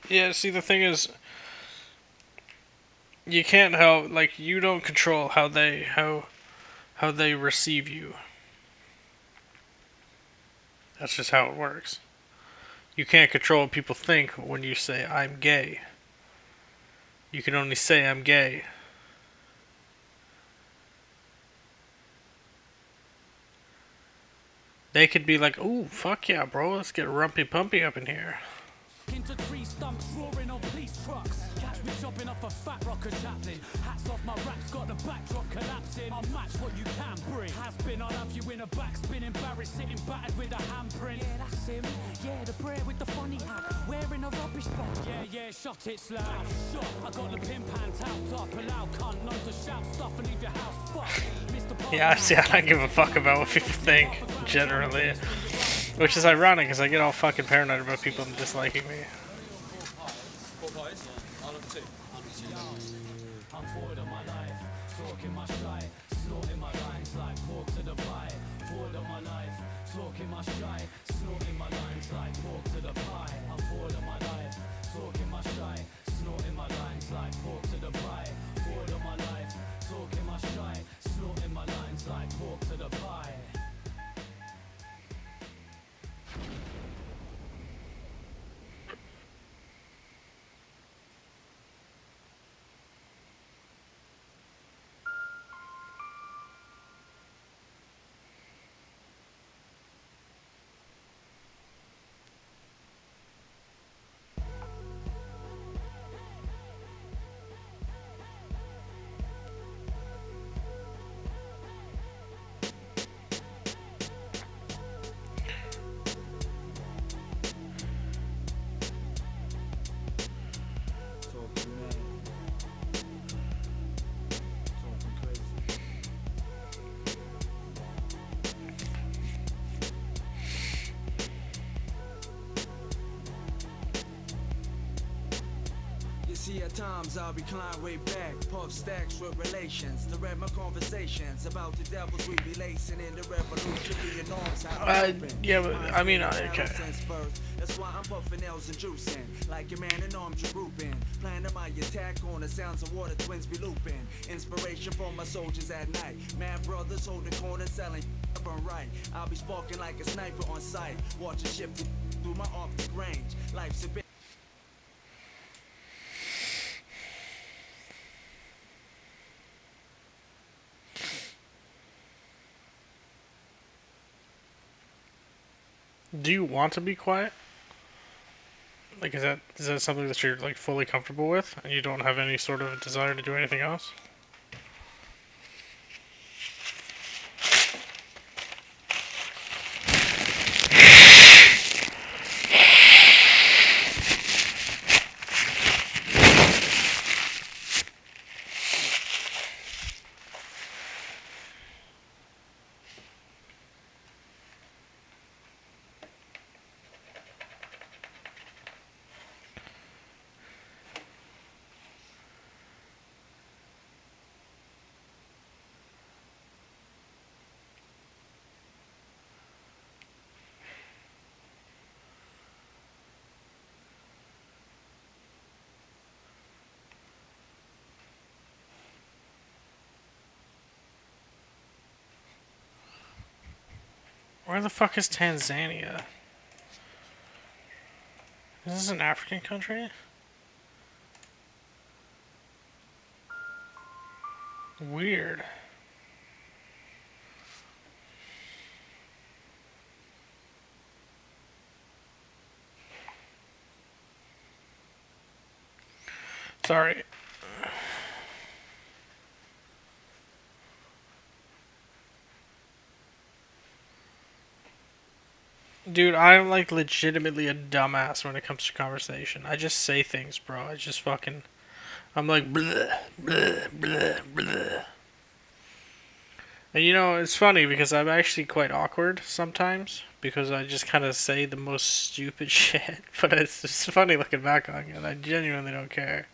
Yeah, see, the thing is, you can't help, like, you don't control how they receive you. That's just how it works. You can't control what people think when you say, I'm gay. You can only say, I'm gay. They could be like, ooh, fuck yeah, bro, let's get rumpy pumpy up in here. Into tree stumps, roaring on police trucks. Catch me chopping off a fat rocker chaplain. Hats off, my rap's got the backdrop collapsing. I'll match what you can bring. Has been, I'll have you in a backspin, embarrassed, sitting battered with a handprint. Yeah, that's him. Yeah, the brer with the funny hat, wearing a rubbish bag. Yeah, shot it, slap. Shot. I got the pimp hand tapped up, allow cunt not to shout stuff and leave your house fucked. Yeah, see, I don't give a fuck about what people think, generally. Which is ironic, because I get all fucking paranoid about people disliking me. I'm bored of my life, talking my shite, snorting my lines like pork to the pie. Bored of my life, talking my shite, snorting my lines like pork to the pie. I'm bored of my life, talking my shite, snorting my lines like pork to the pie. Bored of my life, talking my shite, snorting my lines like pork to the pie. See, at times I'll recline way back, puff stacks with relations, to read my conversations about the devils we be lacing in the revolution, being norms how yeah, but, I mean, okay. That's why I'm puffing nails and juicing, like a man in arms grouping, planning my attack on the sounds of water twins be looping, inspiration for my soldiers at night, mad brothers holding corners selling right, I'll be sparking like a sniper on sight, watching shift through my optic range, life's a bit. Do you want to be quiet? Like, is that something that you're, like, fully comfortable with, and you don't have any sort of desire to do anything else? Where the fuck is Tanzania? Is this an African country? Weird. Sorry. Dude, I'm like legitimately a dumbass when it comes to conversation. I just say things, bro. I just fucking. I'm like, bleh, bleh, bleh, bleh. And you know, it's funny because I'm actually quite awkward sometimes because I just kind of say the most stupid shit. But it's just funny looking back on it. I genuinely don't care.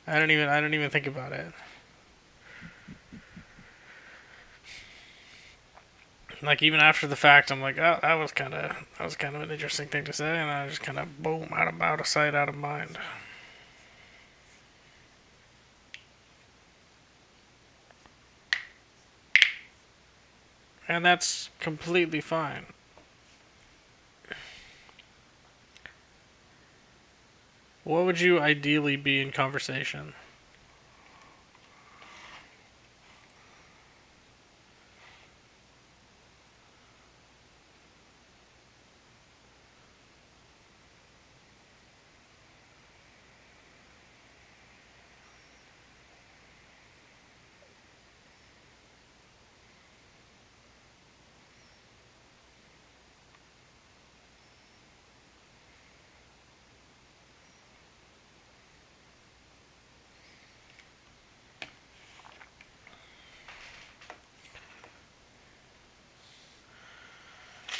I don't even think about it. Like even after the fact, I'm like, oh, that was kind of an interesting thing to say, and I just kind of boom, out of sight, out of mind. And that's completely fine. What would you ideally be in conversation?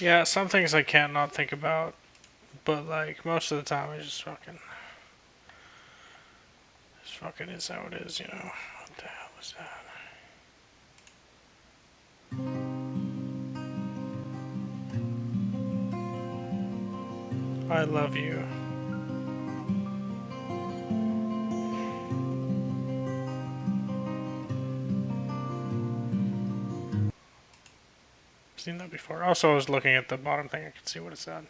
Yeah, some things I can't not think about, but like most of the time, I just fucking is how it is, you know. What the hell is that? I love you. I've seen that before. Also, I was looking at the bottom thing. I could see what it said.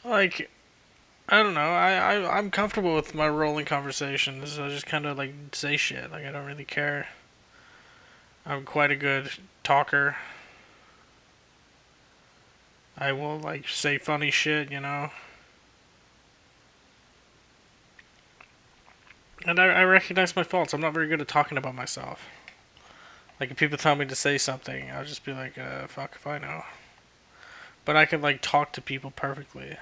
Like, I don't know. I'm comfortable with my rolling conversations. I just kind of like say shit. Like I don't really care. I'm quite a good talker. I will like say funny shit, you know. And I recognize my faults. I'm not very good at talking about myself. Like if people tell me to say something, I'll just be like, fuck if I know. But I can like talk to people perfectly.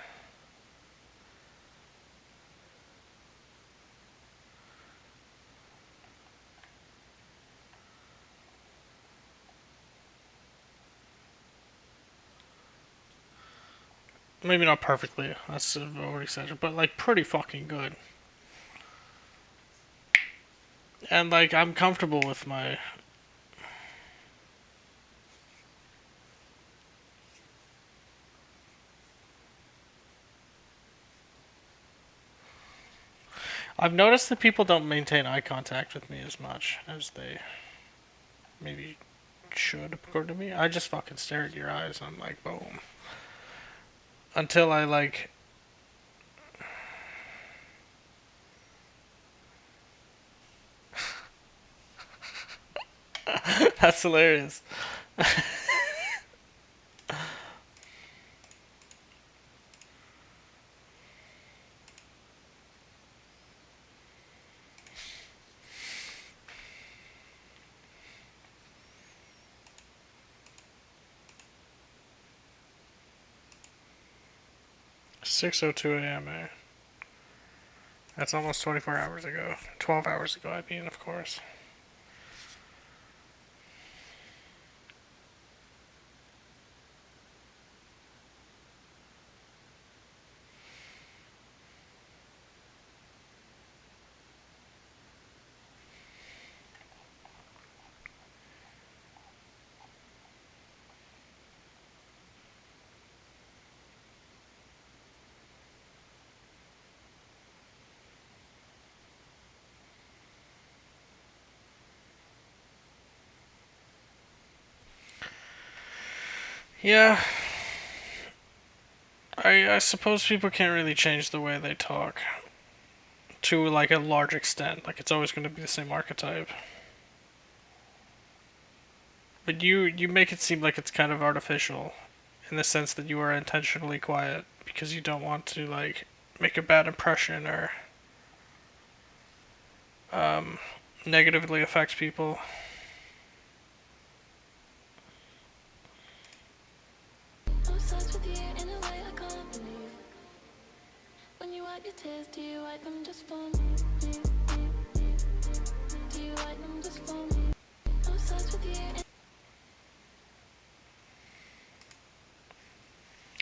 Maybe not perfectly. That's already said, but like pretty fucking good. And like I'm comfortable with my. I've noticed that people don't maintain eye contact with me as much as they maybe should, according to me. I just fucking stare at your eyes and I'm like, boom. Until I like. That's hilarious. 6:02 a.m. That's almost 24 hours ago. 12 hours ago, I mean, of course. Yeah. I suppose people can't really change the way they talk. To like a large extent. Like it's always going to be the same archetype. But you make it seem like it's kind of artificial. In the sense that you are intentionally quiet. Because you don't want to like make a bad impression or negatively affect people.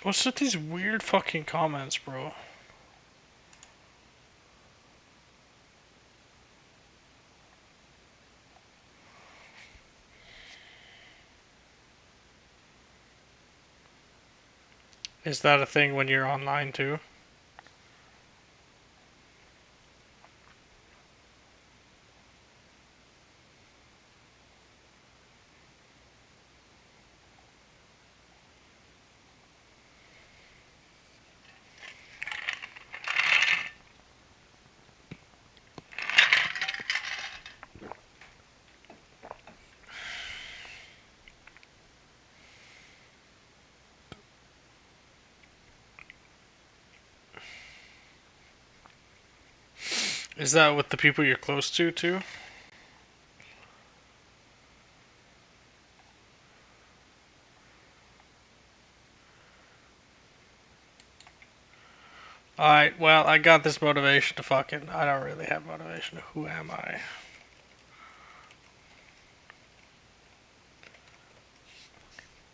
What's with these weird fucking comments, bro? Is that a thing when you're online too? Is that with the people you're close to too? Alright, well, I got this motivation to fucking... I don't really have motivation. Who am I?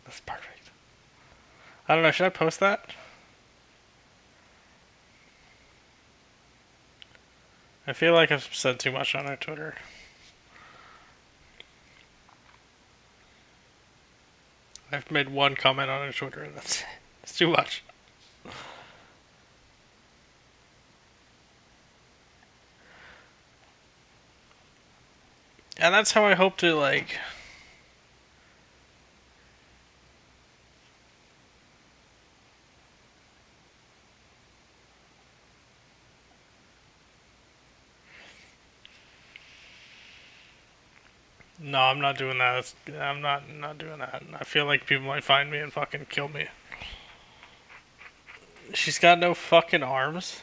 That's perfect. I don't know, should I post that? I feel like I've said too much on our Twitter. I've made one comment on our Twitter and that's it. It's too much. And that's how I hope to, like... No, I'm not doing that. I'm not doing that. I feel like people might find me and fucking kill me. She's got no fucking arms.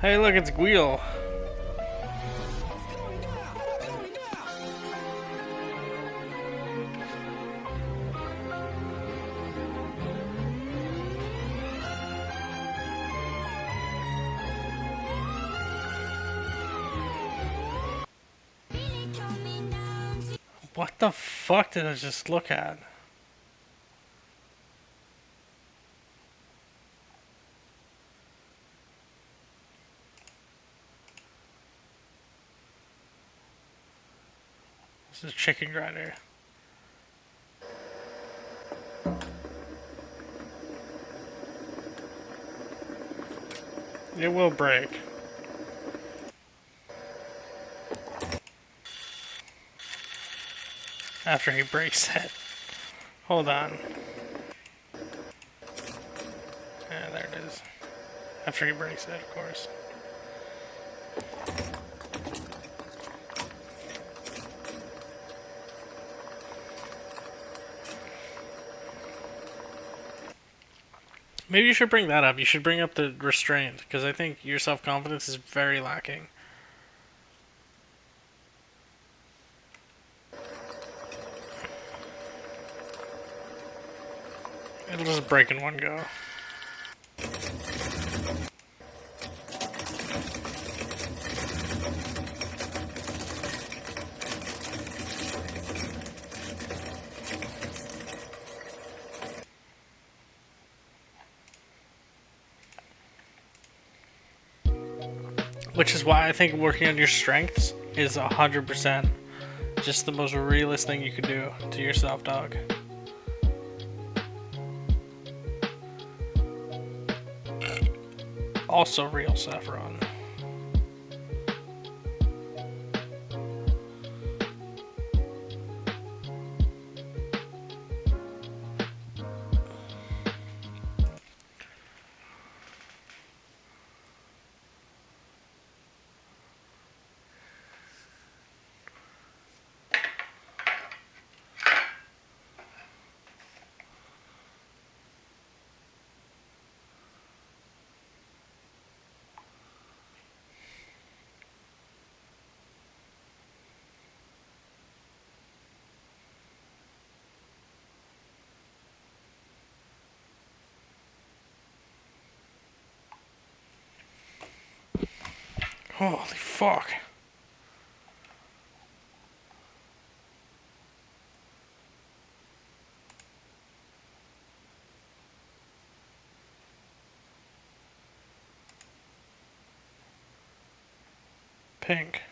Hey, look, it's Guile. What the fuck did I just look at? This is a chicken grinder. It will break. After he breaks it. Hold on. Yeah, there it is. After he breaks it, of course. Maybe you should bring that up. You should bring up the restraint, because I think your self-confidence is very lacking. It'll just break in one go. Which is why I think working on your strengths is 100% just the most realist thing you could do to yourself, dog. Also real saffron. Holy fuck. Pink.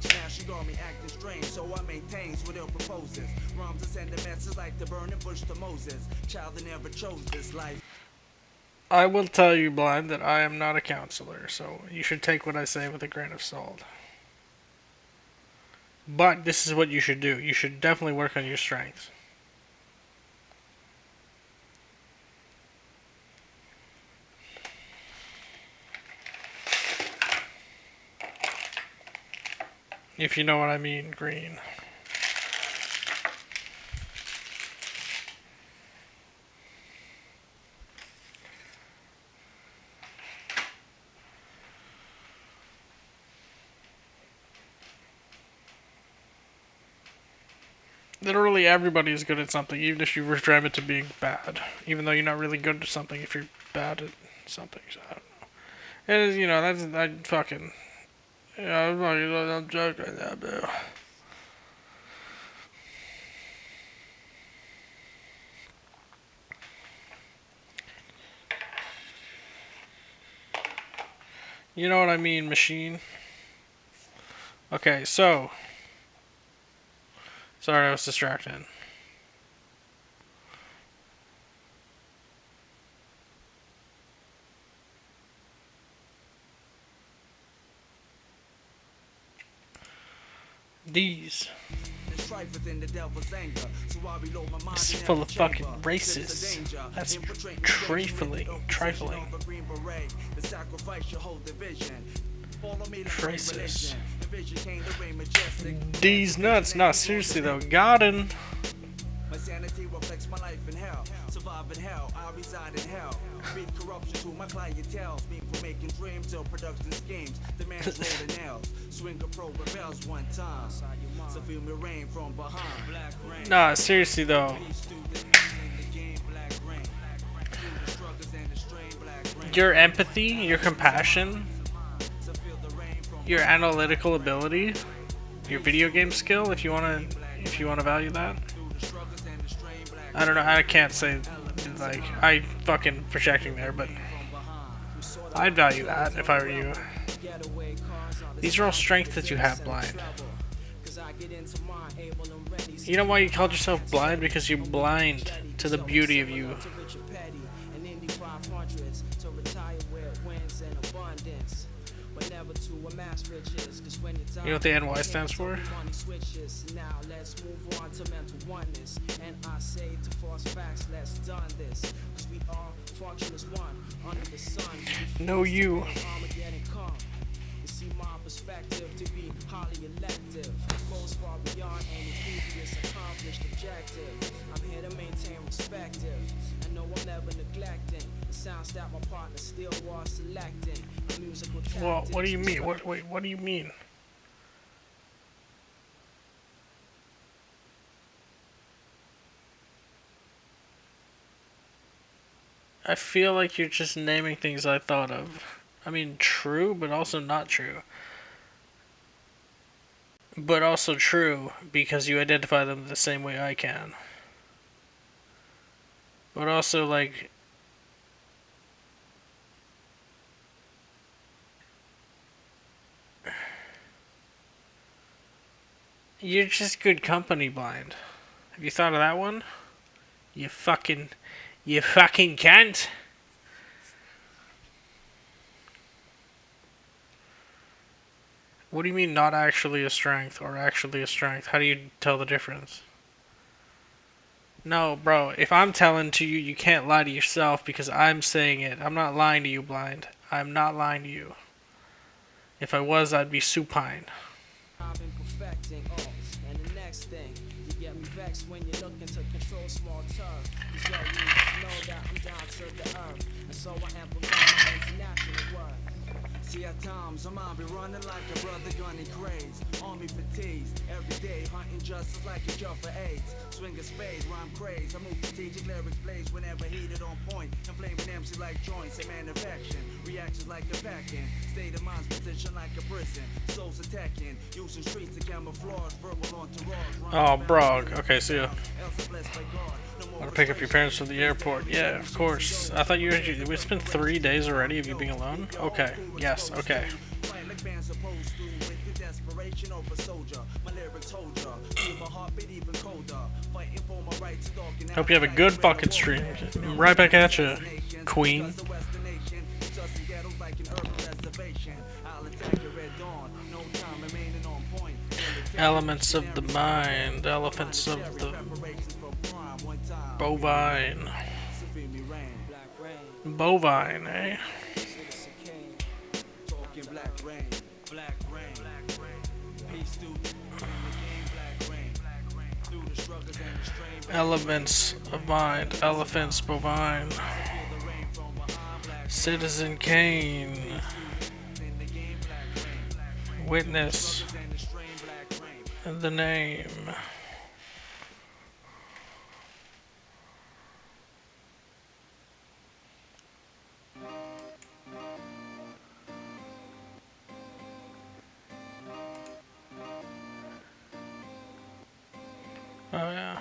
Now she got me acting strange, so I maintains what it proposes. Rhymes to send a message like the burning bush to Moses. Child that never chose this life. I will tell you, Blind, that I am not a counselor, so you should take what I say with a grain of salt. But this is what you should do. You should definitely work on your strengths. If you know what I mean, green. Literally everybody is good at something, even if you reframe it to being bad. Even though you're not really good at something if you're bad at something, so I don't know. It is, you know, that's, I fucking... Yeah, I'm joking right now, bro. You know what I mean, machine? Okay, so... Sorry, I was distracted. These. This is full of fucking racists. That's trifling. Trifling. Racist. These nuts. No, seriously though. Garden. My sanity reflects my life in hell. Survive in hell, I reside in hell. Feed corruption to my clientele. Mean for making dreams till production schemes. The man's rolling nails. Swinger pro rebels one time. So feel me rain from behind. Black rain. Nah, seriously though. Your empathy, your compassion, your analytical ability, your video game skill, if you wanna value that. I don't know, I can't say, like, I fucking projecting there, but I'd value that if I were you. These are all strengths that you have, Blind. You know why you called yourself blind? Because you're blind to the beauty of you. You know what the NY stands for? Now let's move on to mental oneness. And I say to force facts, let's done this. Cause we all function as one under the sun. No, you. You see my perspective to be highly elective. Goes far beyond any previous accomplished objective. I'm here to maintain perspective. I know I'm never neglecting the sounds that my partner still was selecting. A musical Well, what do you mean? Wait, what do you mean? I feel like you're just naming things I thought of. I mean, true, but also not true. but also true because you identify them the same way I can. But also, like, you're just good company blind. Have you thought of that one? You fucking can't. What do you mean not actually a strength or actually a strength? How do you tell the difference? No, bro, if I'm telling to you, you can't lie to yourself because I'm saying it. I'm not lying to you, blind. I'm not lying to you. If I was, I'd be supine. I've been perfecting, and the next thing, you get me vexed when you're looking to control small turf. Cause yo, you need to know that I'm down to the earth, and so I amplify my international worth. See, at times, I be running like a brother gunning craze. Army fatigues, every day hunting justice like a cure for AIDS. Swing a spade, rhyme craze. I move strategic lyrics blaze whenever heated on point. Inflaming MC like joints, a man of action. Reactions like a pack-in. State of mind's position like a prison. Souls attacking, using streets to camouflage. Verbal entourage. Oh, bro. Okay, see ya. Want to pick up your parents from the airport? Yeah, of course. I thought it's been 3 days already of you being alone? Okay. Yes, okay. Hope you have a good fucking stream. Right back at you, queen. Elements of the mind, elephants of the bovine. Bovine, eh? Elements of mind, elephants, bovine. Citizen Kane. Witness. And the name. Oh yeah.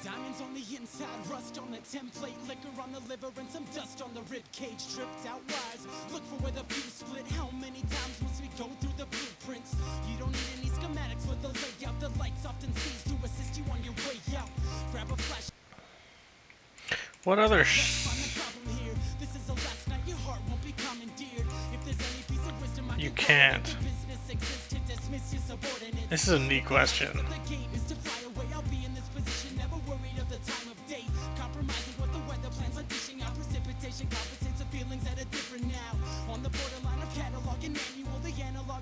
Diamonds on the inside, rust on the template, liquor on the liver and some dust on the rib cage. Tripped out wires, look for where the fuse split. How many times must we go through the blueprints? You don't need any schematics for the layout. The lights often cease to assist you on your way out. Grab a flash. What other You can't. This is a neat question.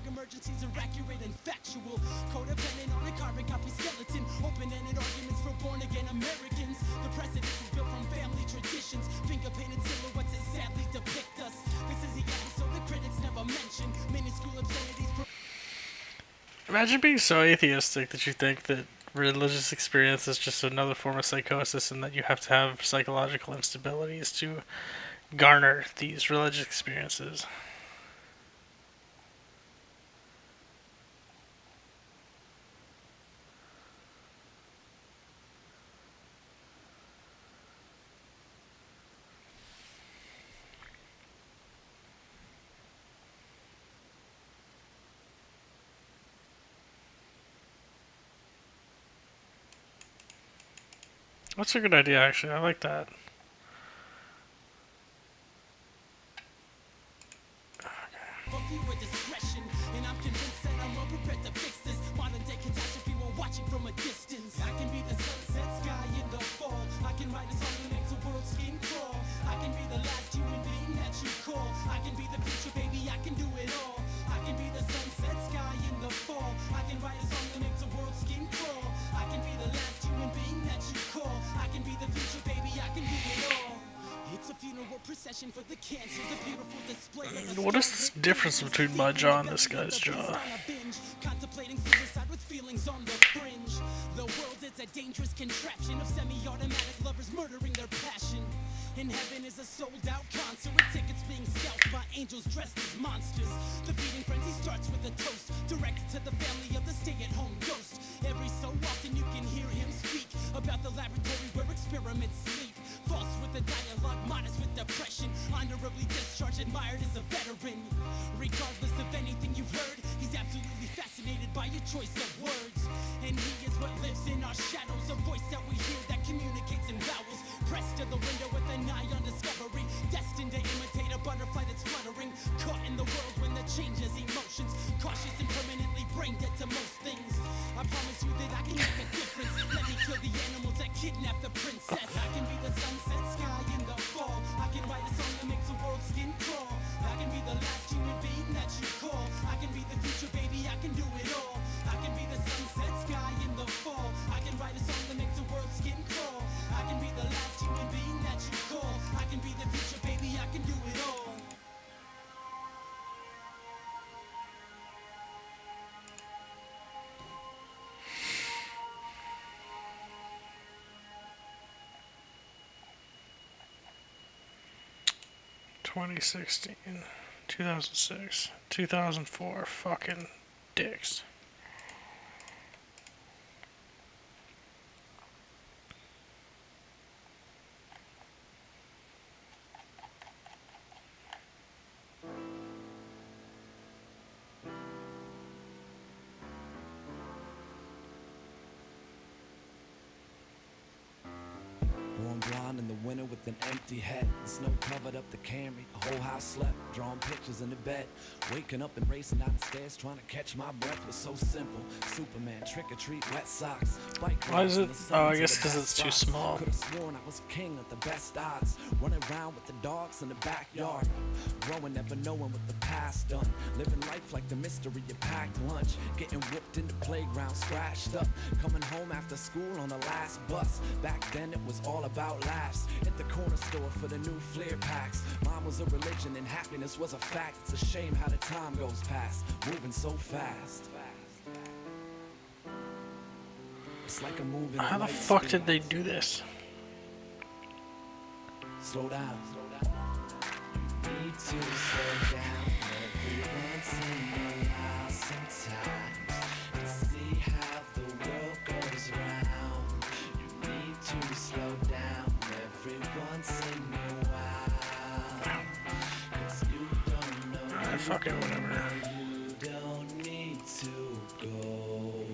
Emergencies are accurate and factual. Codependent on a carbon copy skeleton. Open-ended arguments for born-again Americans. The precedent is built from family traditions. Finger-painted silhouettes that sadly depict us. This is the episode the critics never mention. Minuscule obscenities. Imagine being so atheistic that you think that religious experience is just another form of psychosis and that you have to have psychological instabilities to garner these religious experiences. That's a good idea, actually. I like that. It's a funeral funeral procession for the cancers, a beautiful display of the What is this difference between my jaw and this guy's jaw? contemplating suicide with feelings on the fringe. The world is a dangerous contraption of semi-automatic lovers murdering their passion. In heaven is a sold-out concert with tickets being scalped by angels dressed as monsters. The feeding frenzy starts with a toast directed to the family of the stay-at-home ghost. Every so often you can hear him speak about the laboratory where experiments sleep. False with the dialogue, modest with depression, honorably discharged, admired as a veteran. Regardless of anything you've heard, he's absolutely fascinated by your choice of words. And he is what lives in our shadows, a voice that we hear that communicates in vowels. Pressed to the window with an eye on discovery, destined to imitate a butterfly that's fluttering. Caught in the world when the changes emotions, cautious and permanently brain dead to most things. I promise you that I can make a difference. Let me kill the animals that kidnap the princess. I can be the sunset sky in the fall. I can write a song that makes the world's skin crawl. I can be the last human being that you call. I can be the future, baby, I can do it all. I can be the sunset sky in the fall. I can write a song that makes the world's skin crawl. I can be the last human being that you call. I can be the future, baby, I can do it all. (2016), 2006, 2004, fucking dicks. Born blind in the winter with an empty head. The snow covered up the Camry, the whole house slept. Drawing pictures in the bed, waking up and racing down the stairs, trying to catch my breath was so simple. Superman, trick or treat, wet socks. Bike Why is rides in it? the Oh, I sun guess to the because best it's too spots. small. Could've sworn I was king at the best odds, running around with the dogs in the backyard, growing, never knowing what the past done. Living life like the mystery of packed lunch, getting whooped in the playground, scratched up, coming home after school on the last bus. Back then it was all about laughs. At the corner store for the new Fleer packs. Mine was a religion and happiness was a fact. It's a shame how the time goes past, moving so fast. It's like a moving How the light fuck speed. did they do this? Slow down. You need to slow down every once in a while sometimes to see how the world goes round. You need to slow down every once in a while. 'Cause you don't know, Alright, fucking whatever. you don't need to go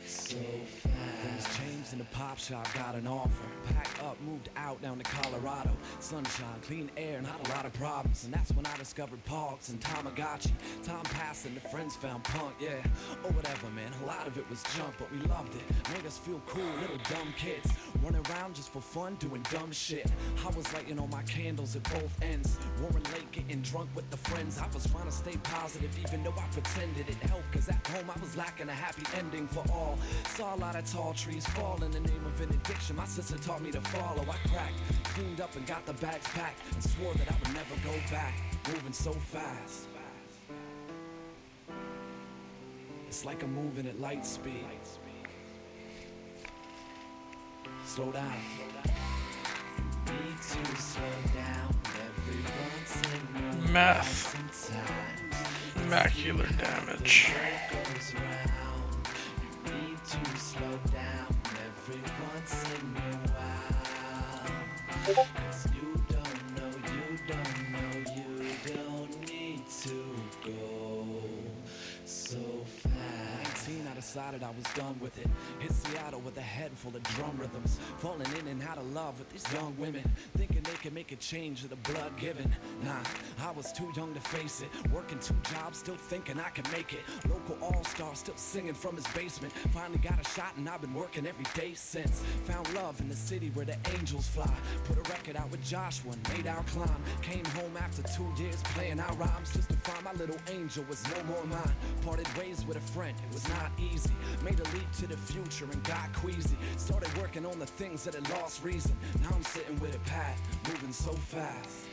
so fast. Things changed in the pop shop, got an offer. Packed up, moved out down to Colorado. Sunshine, clean air, not a lot of problems. And that's when I discovered Pogs and Tamagotchi. Time passed and the friends found punk, yeah. Or whatever, man. A lot of it was junk, but we loved it. Made us feel cool, little dumb kids. Running around just for fun, doing dumb shit. I was lighting all my candles at both ends. Warren Lake, getting drunk with the friends. I was trying to stay positive, even though I pretended it helped. Cause at home I was lacking a happy ending for all. Saw a lot of tall trees fall in the name of an addiction. My sister taught me to follow. I cracked, cleaned up and got the bags packed, and swore that I would never go back. Moving so fast. It's like I'm moving at light speed. Slow down. Need to slow down every once in a while Meth. sometimes. Macular damage. Goes round. You need to slow down every once in a while. 'Cause you don't know, you don't need to go so fast. 19, I decided I was done with it. Hit Seattle with a head full of drum rhythms. Falling in and out of love with these young women, thinking they could make a change with the blood given. Nah, I was too young to face it. Working 2 jobs, still thinking I could make it. Local all-star, still singing from his basement. Finally got a shot and I've been working every day since. Found love in the city where the angels fly. Put a record out with Joshua and made our climb. Came home after 2 years playing our rhymes just to find my little angel was no more mine. Parted ways with a friend, it was not easy. easy. Made a leap to the future and got queasy. Started working on the things that had lost reason. Now I'm sitting with a pad, moving so fast.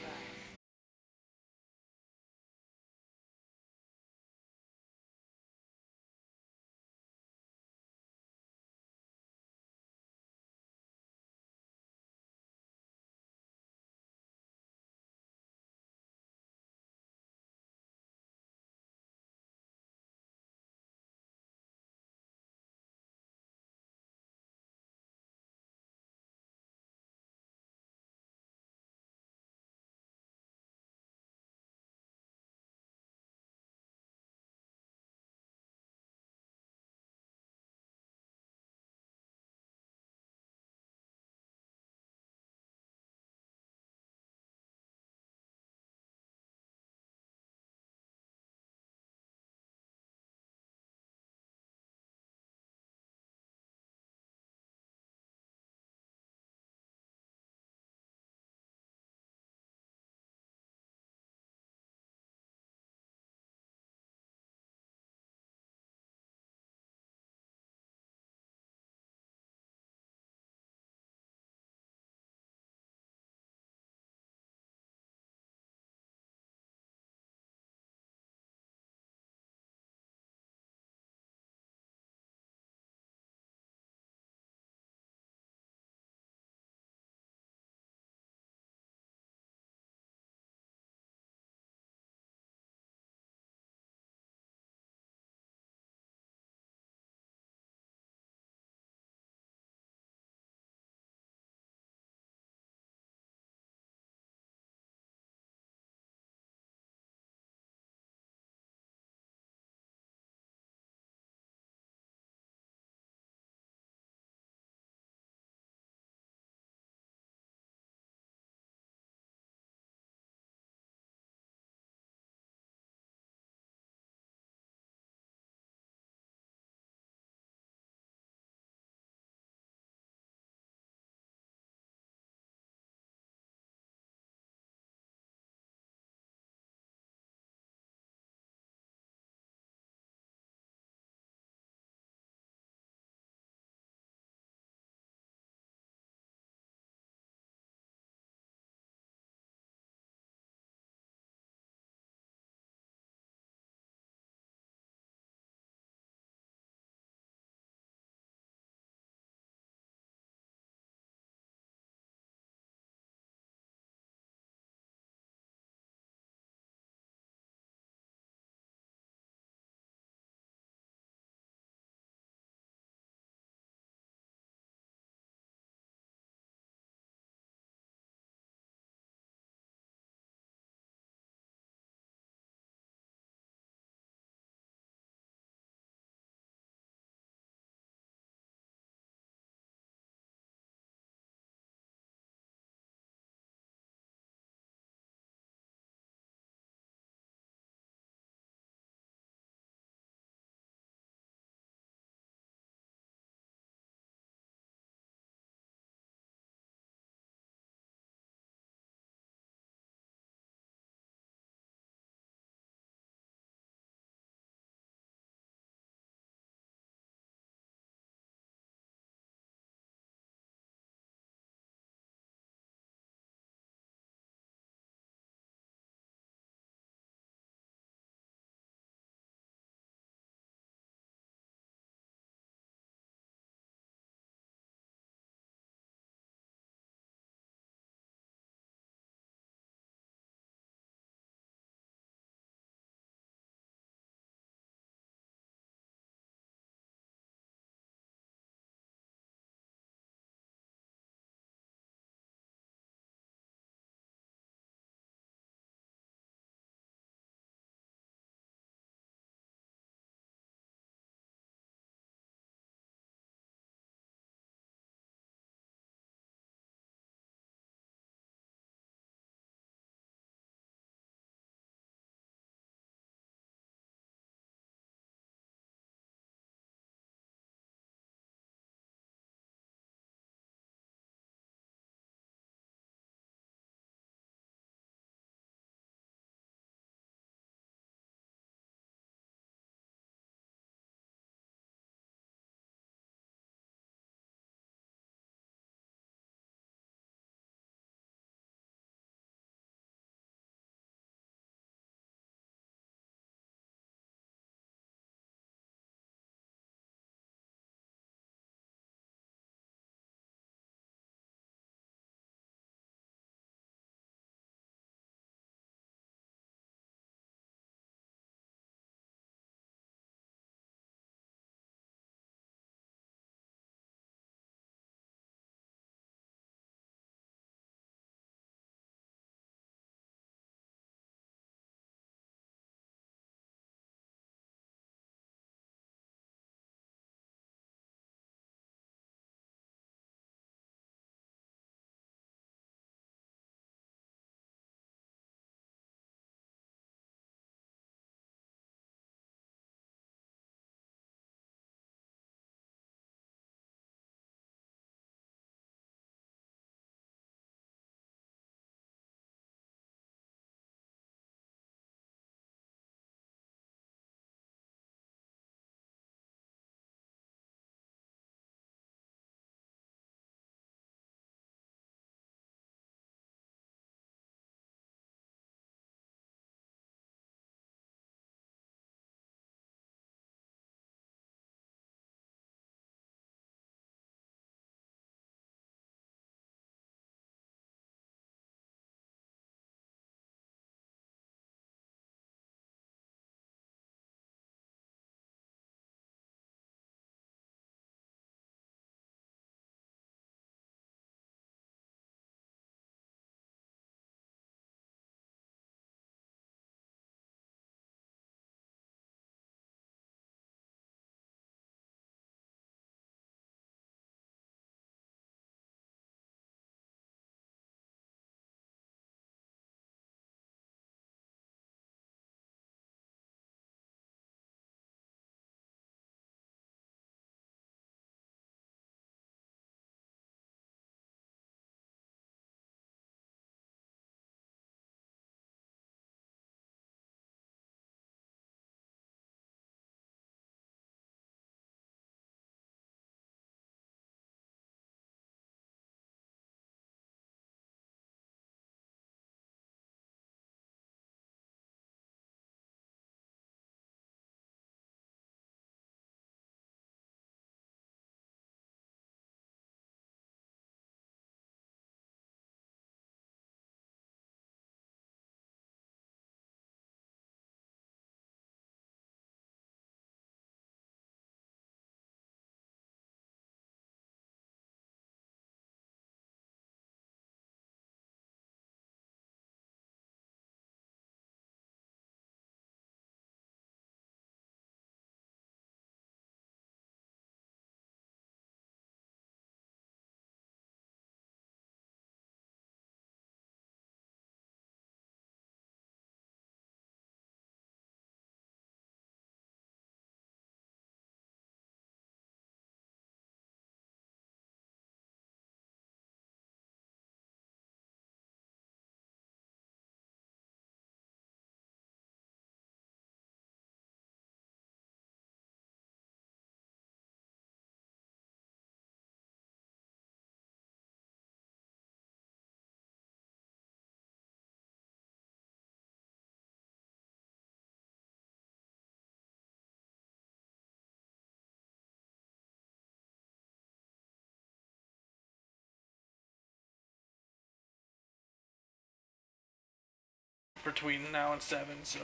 between now and 7, so.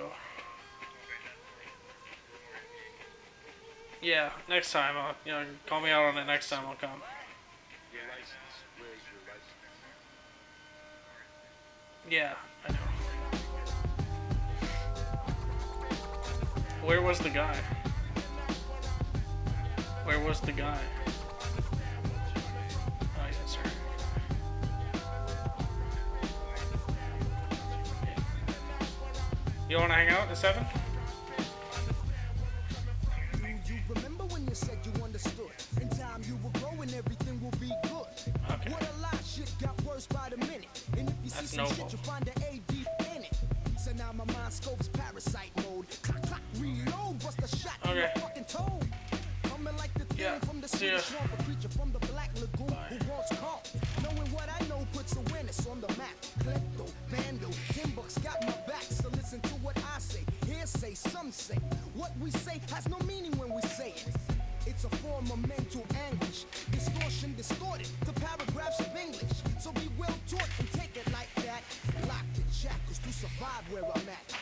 Yeah, next time, call me out on it next time, I'll come. Yeah, I know. Where was the guy? Where was the guy? Oh, yes, sir. You wanna hang out at 7? Do you remember when you said you understood? In time you will grow and everything will be good. Okay. What a lot, shit got worse by the minute. And if you see That's some noble. shit, you find the AD in it. So now my mind scopes parasite mode. Clock, clock, reload, bust a shot in Okay. the fucking toe. Coming like the thing Yeah, from the see ya. Swedish swamp, a creature from the Black Lagoon who wants calm. Knowing what I know puts awareness on the map. Klepto, vandal, Timbuk's got my back. So listen to what I say. Hearsay, some say. What we say has no meaning when we say it. It's a form of mental anguish. Distortion distorted to paragraphs of English. So be well taught and take it like that. Locked in shackles to survive where I'm at.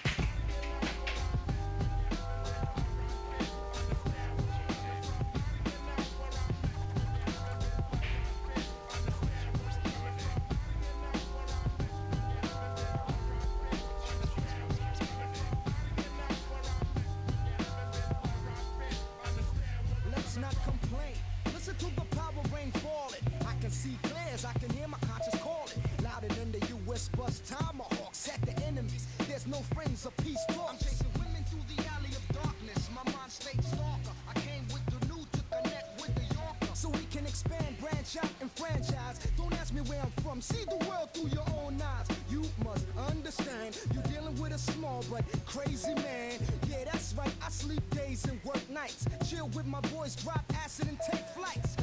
Let's not complain. Listen to the power rain falling. I can see clear as I can hear my conscience calling. Louder than the US bus tomahawks at the enemies. There's no friends of peace talk. I'm chasing women through the alley of darkness. My mind stays stalker. I came with the new to connect with the Yorker. So we can expand, branch out, and franchise. Don't ask me where I'm from. See the world through your own eyes. You must understand. You're dealing with a small but crazy man. Yeah, that's right. I sleep days and work nights. Chill with my boys, drop acid and take flights.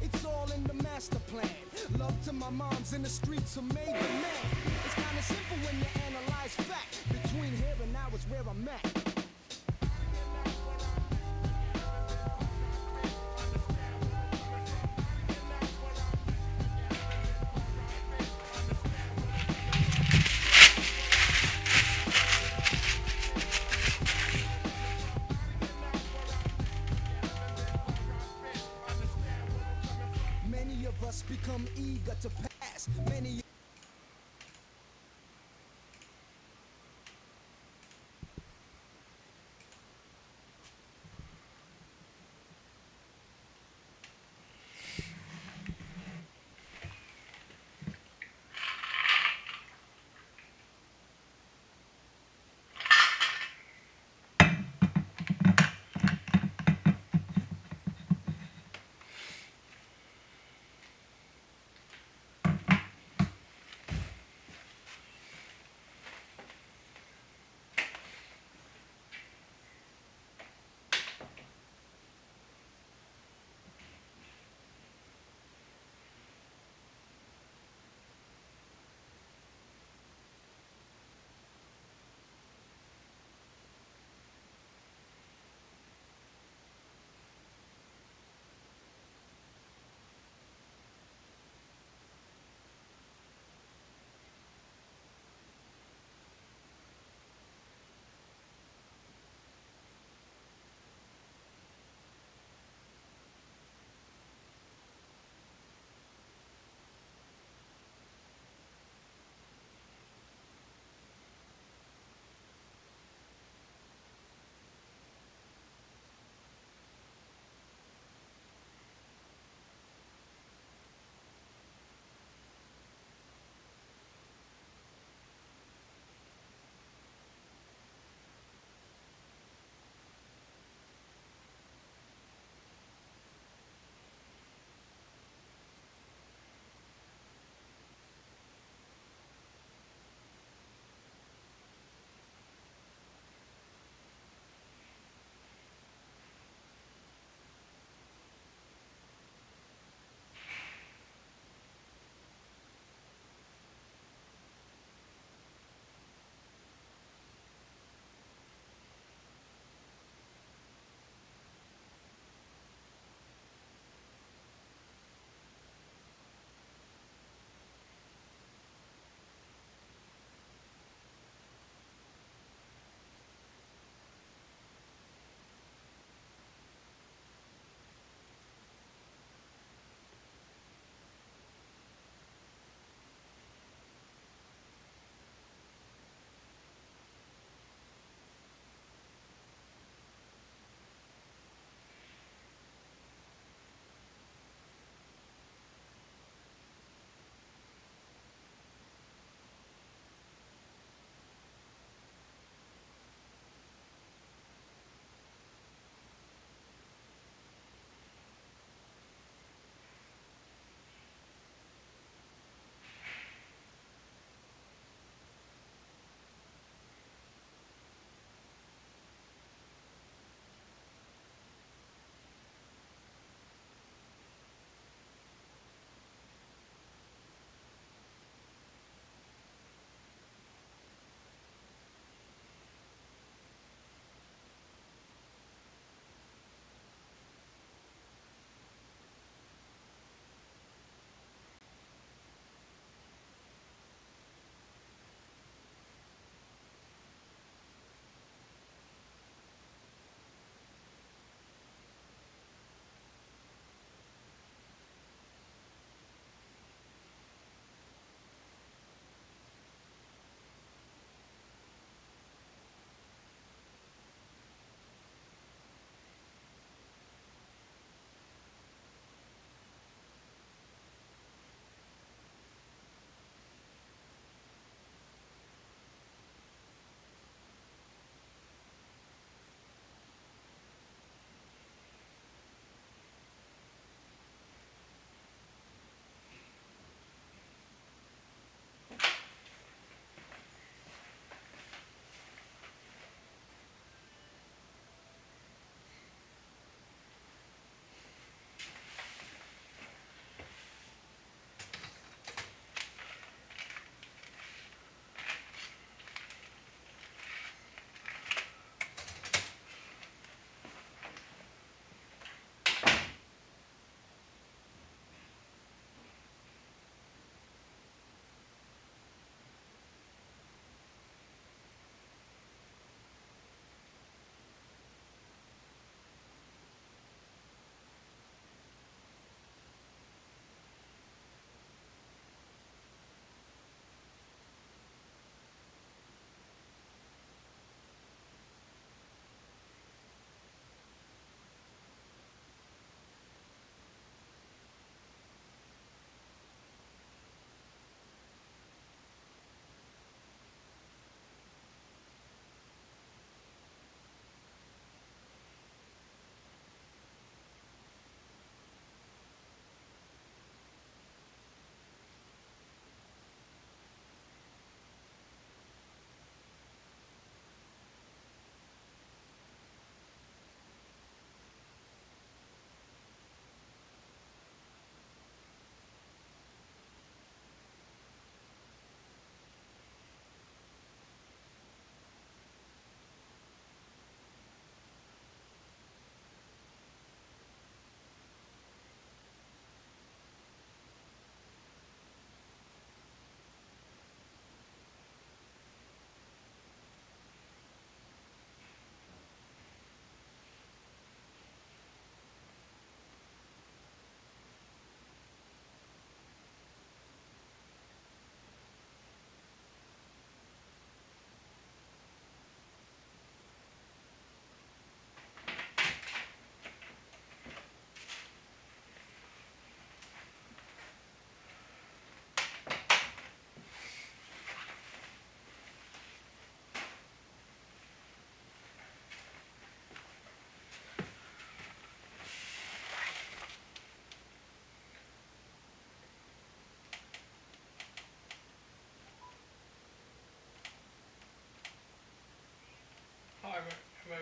It's all in the master plan. Love to my moms in the streets who made the man. It's kinda simple when you analyze fact. Between here and now is where I'm at. Many of us become eager to pass. Many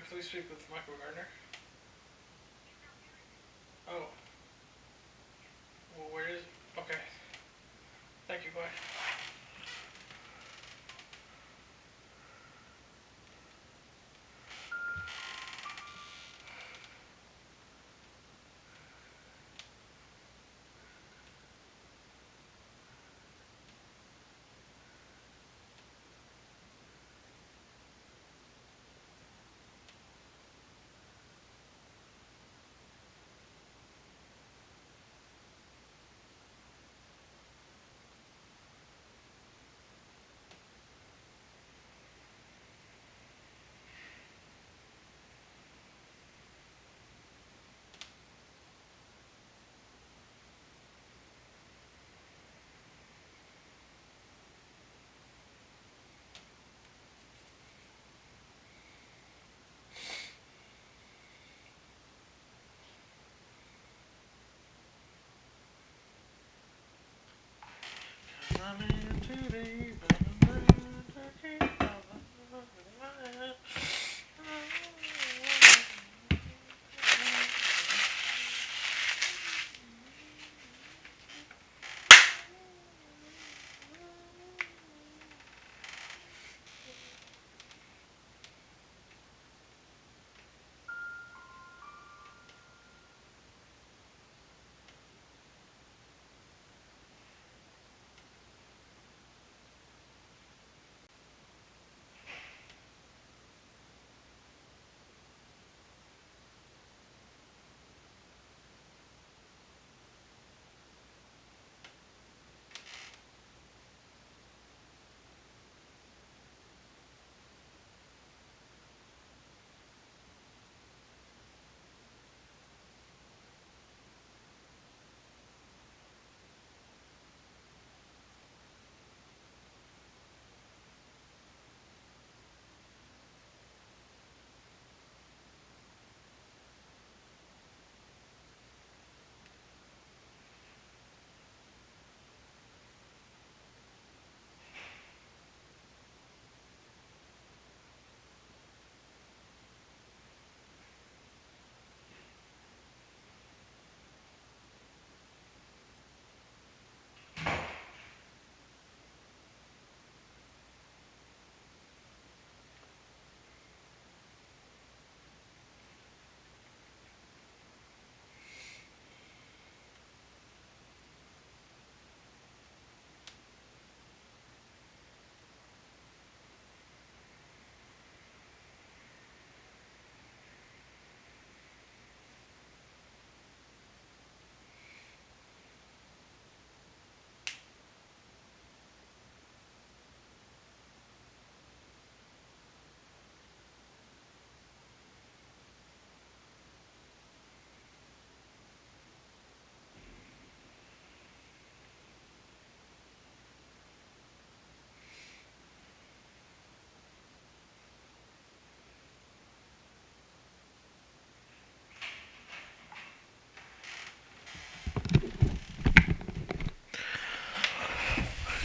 please speak with Michael Gardner? Oh. Well, where is... Okay. Thank you, bye.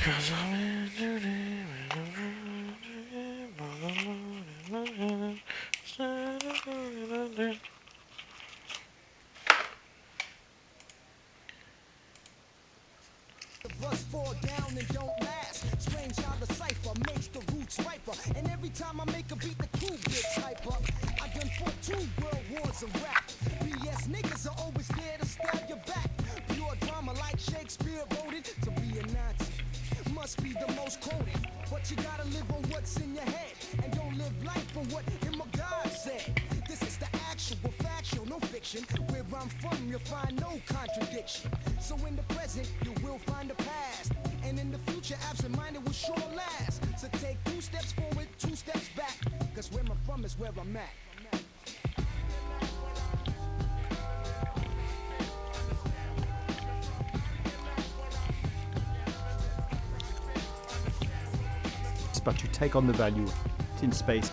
Cause I'm in your name. The bus fall down and don't last. Strange how the cipher makes the roots riper. And every time I make a beat, the crew gets hyper. I done fought 2 world wars of rap. BS niggas are always there to stab your back. Pure drama like Shakespeare wrote it. To be a Nazi must be the most quoted. But you gotta live on what's in your head. And don't live life for what Emma God said. This is the actual, factual, no fiction. Where I'm from, you'll find no contradiction. So in the present, you will find the past. And in the future, absent-minded will sure last. So take 2 steps forward, 2 steps back. Cause where I'm from is where I'm at. But you take on the value in space.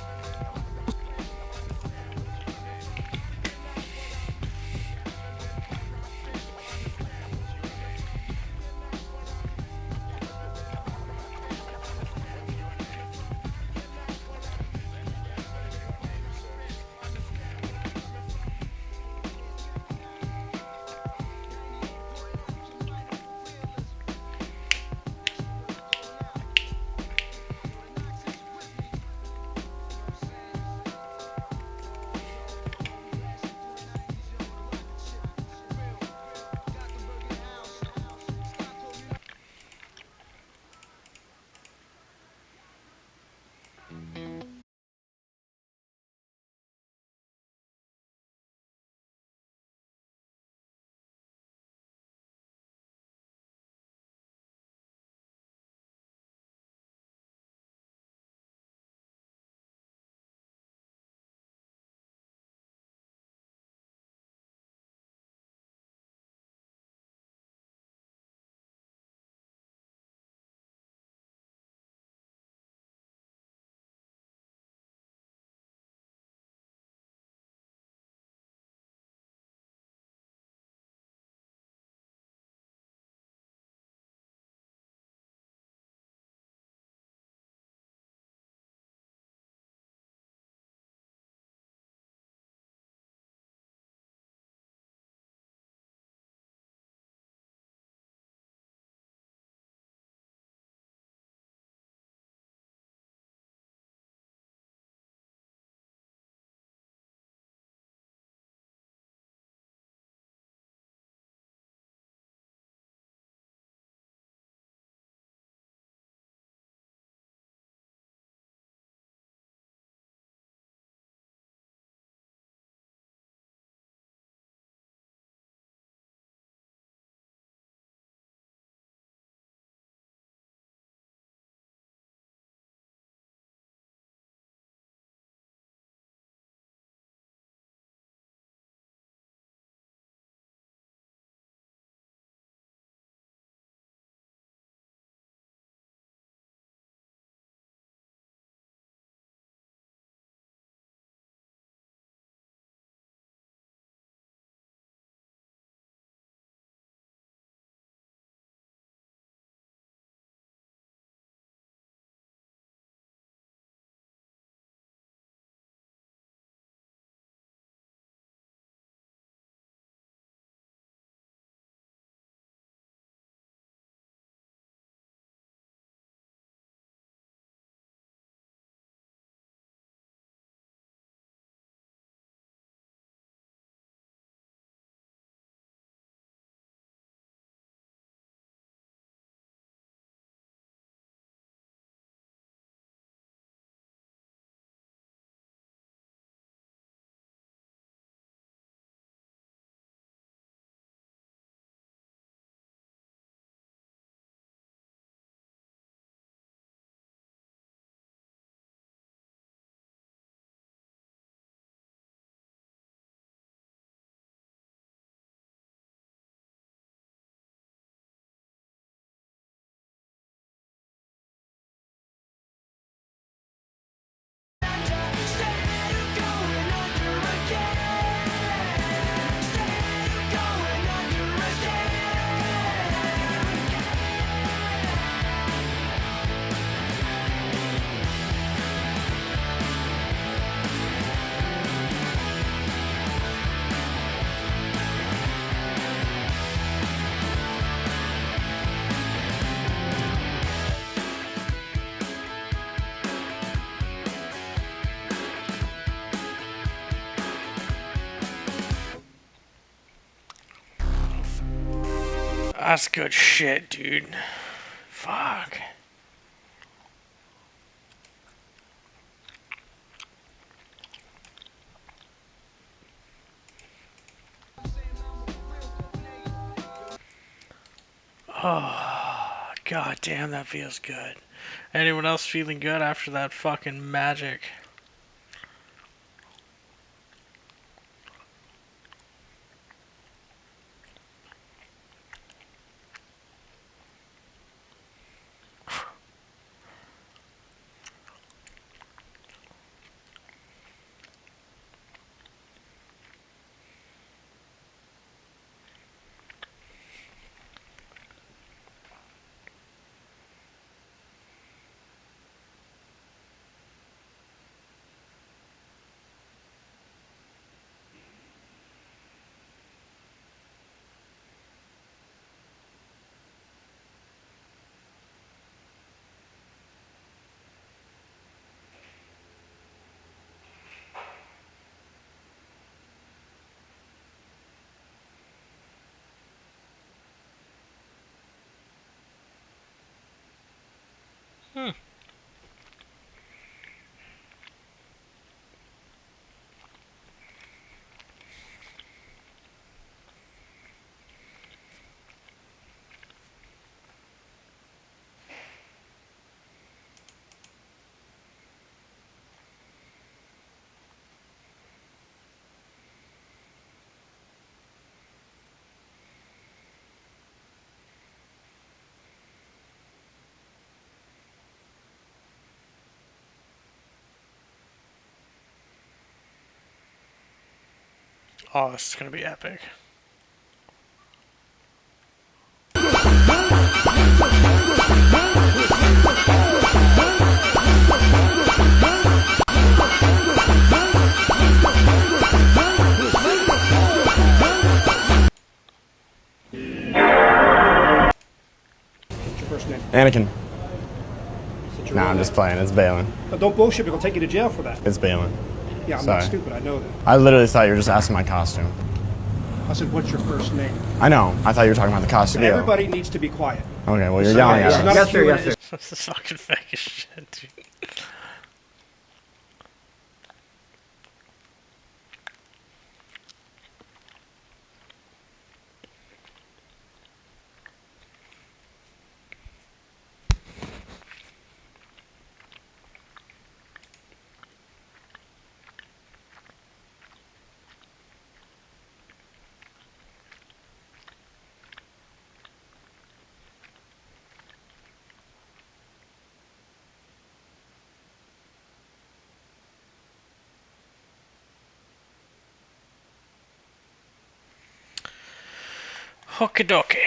That's good shit, dude. Fuck. Oh, god damn, that feels good. Anyone else feeling good after that fucking magic? Hmm. Oh, this is gonna be epic. First name. Anakin. Is Nah, I'm just playing. It's Balin. But don't bullshit me. I'll take you to jail for that. It's Balin. Yeah, I'm Sorry. not stupid. I know that. I literally thought you were just asking my costume. I said, what's your first name? I know. I thought you were talking about the costume. Everybody needs to be quiet. Okay, well, you're yelling at us. Yes, sir, yes, sir. This is fucking fake as shit, dude. Okie dokie.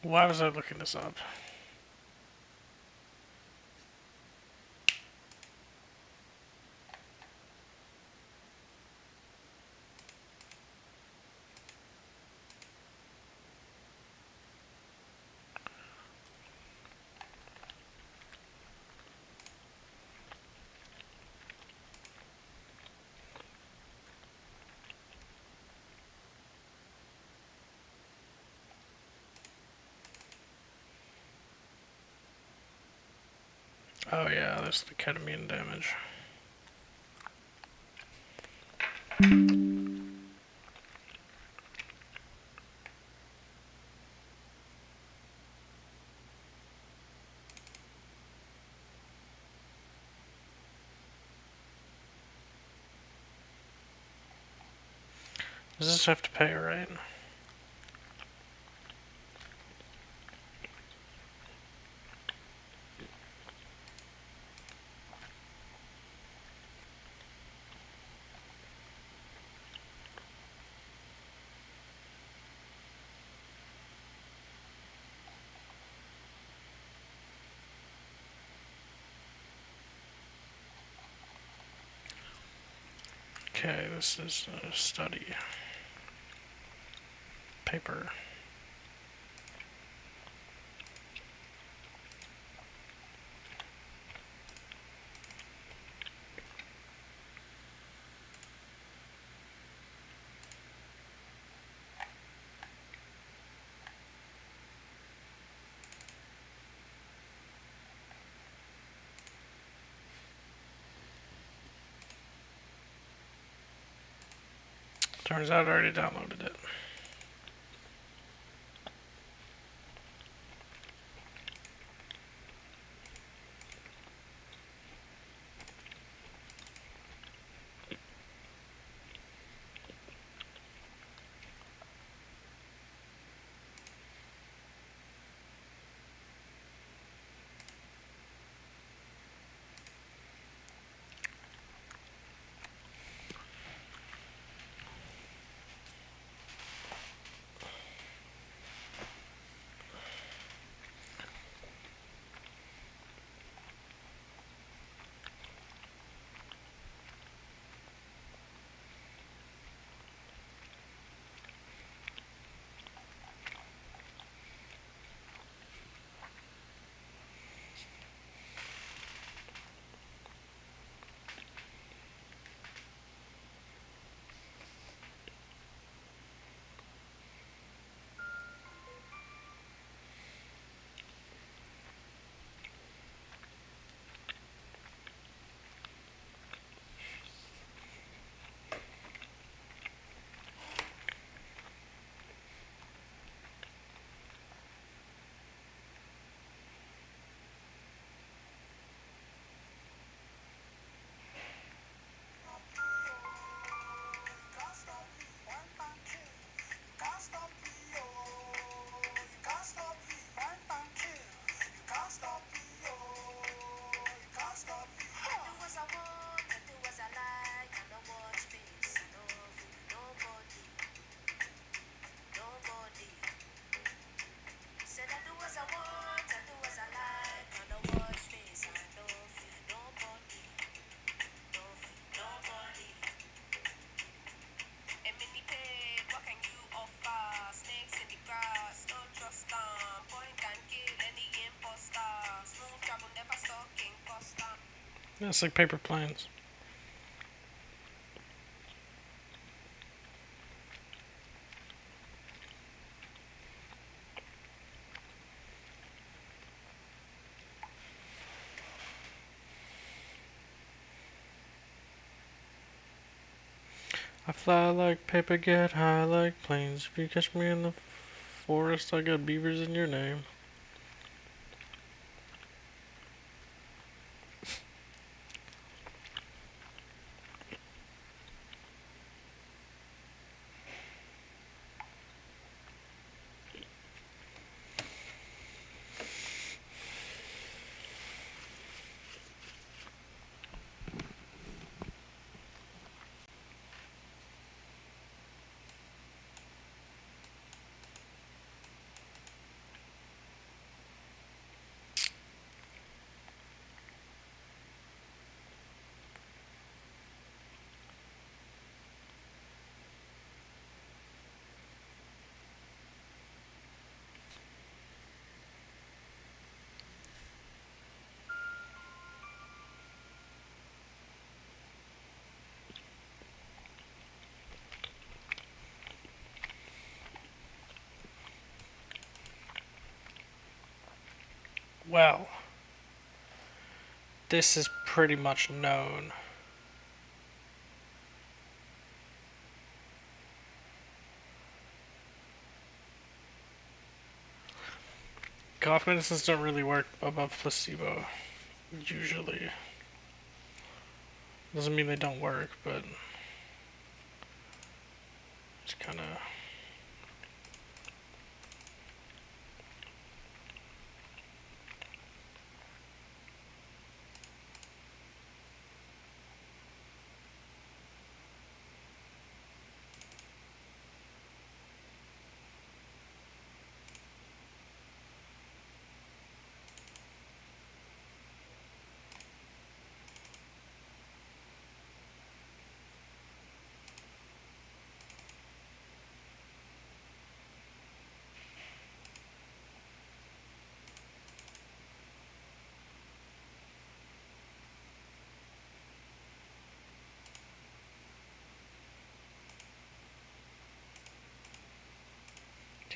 Why was I looking this up? Oh yeah, there's the ketamine damage. Does this have to pay, right? Okay, this is a study paper. Turns out I already downloaded it. Yeah, it's like paper planes. I fly like paper, get high like planes. If you catch me in the forest, I got beavers in your name. Well, this is pretty much known. Cough medicines don't really work above placebo, usually. Doesn't mean they don't work, but it's kind of...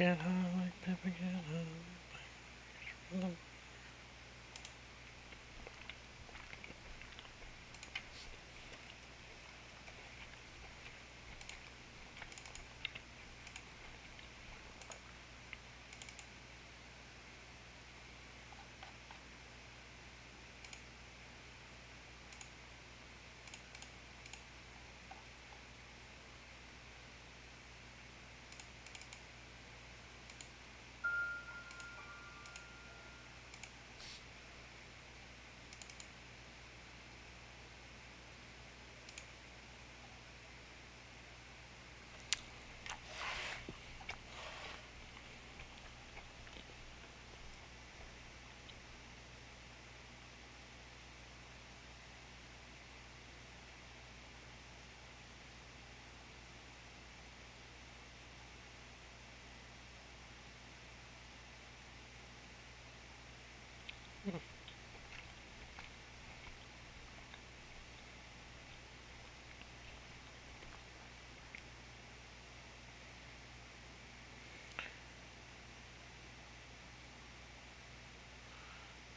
Can't hide like paper, can't hide.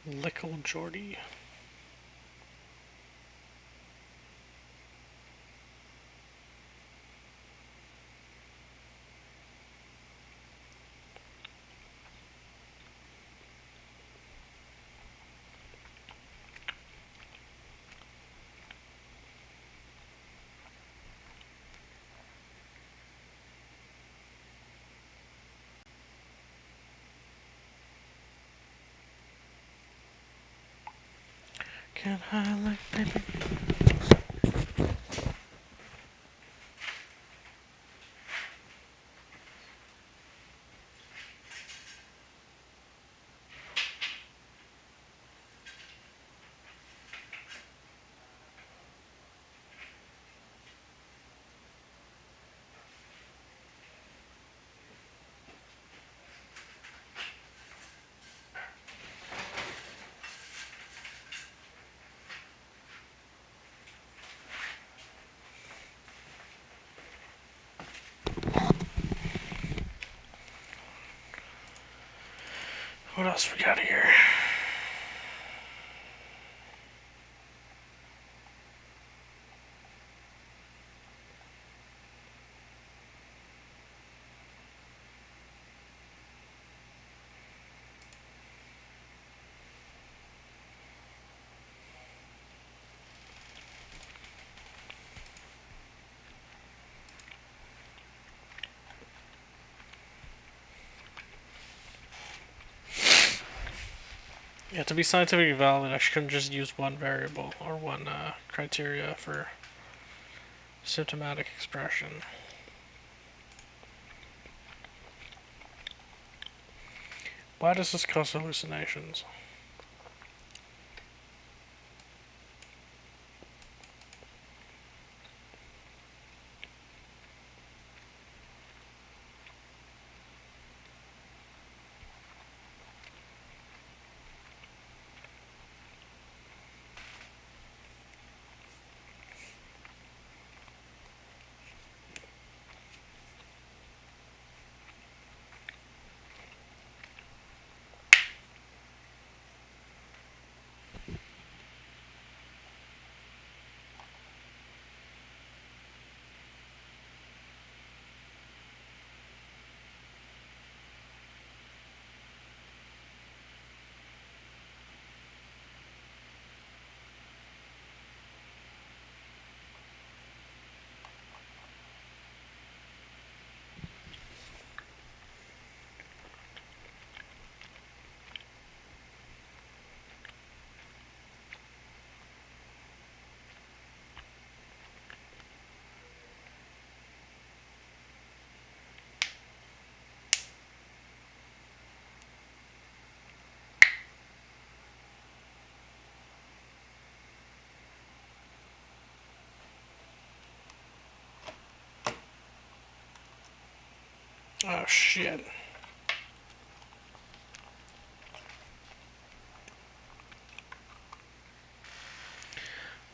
Lickle Jordy. Can't hide like paper. What else we got here? Yeah, to be scientifically valid, I couldn't just use one variable or one criteria for symptomatic expression. Why does this cause hallucinations? Oh shit.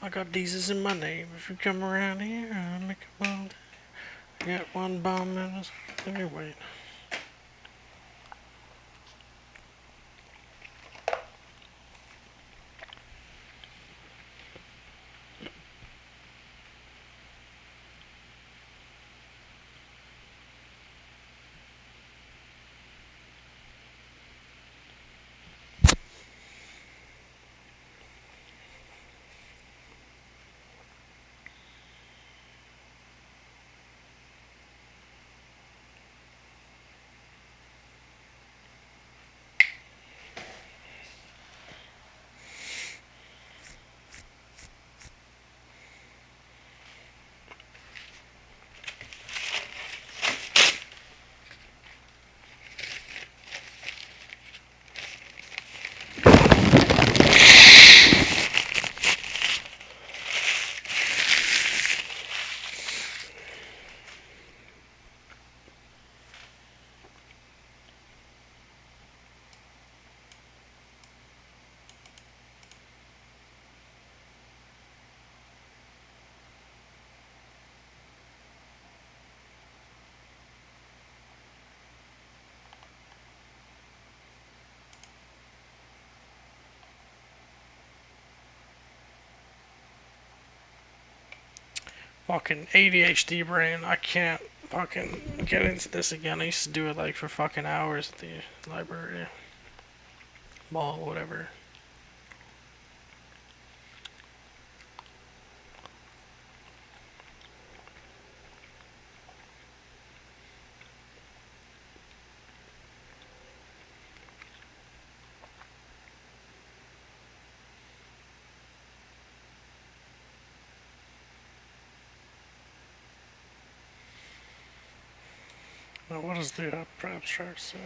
I got Jesus in my name. If you come around here, I'll make a bomb. I got one bomb in us. Anyway. fucking ADHD brain. I can't fucking get into this again. I used to do it like for fucking hours at the library, mall, whatever. Now, what does the abstract say?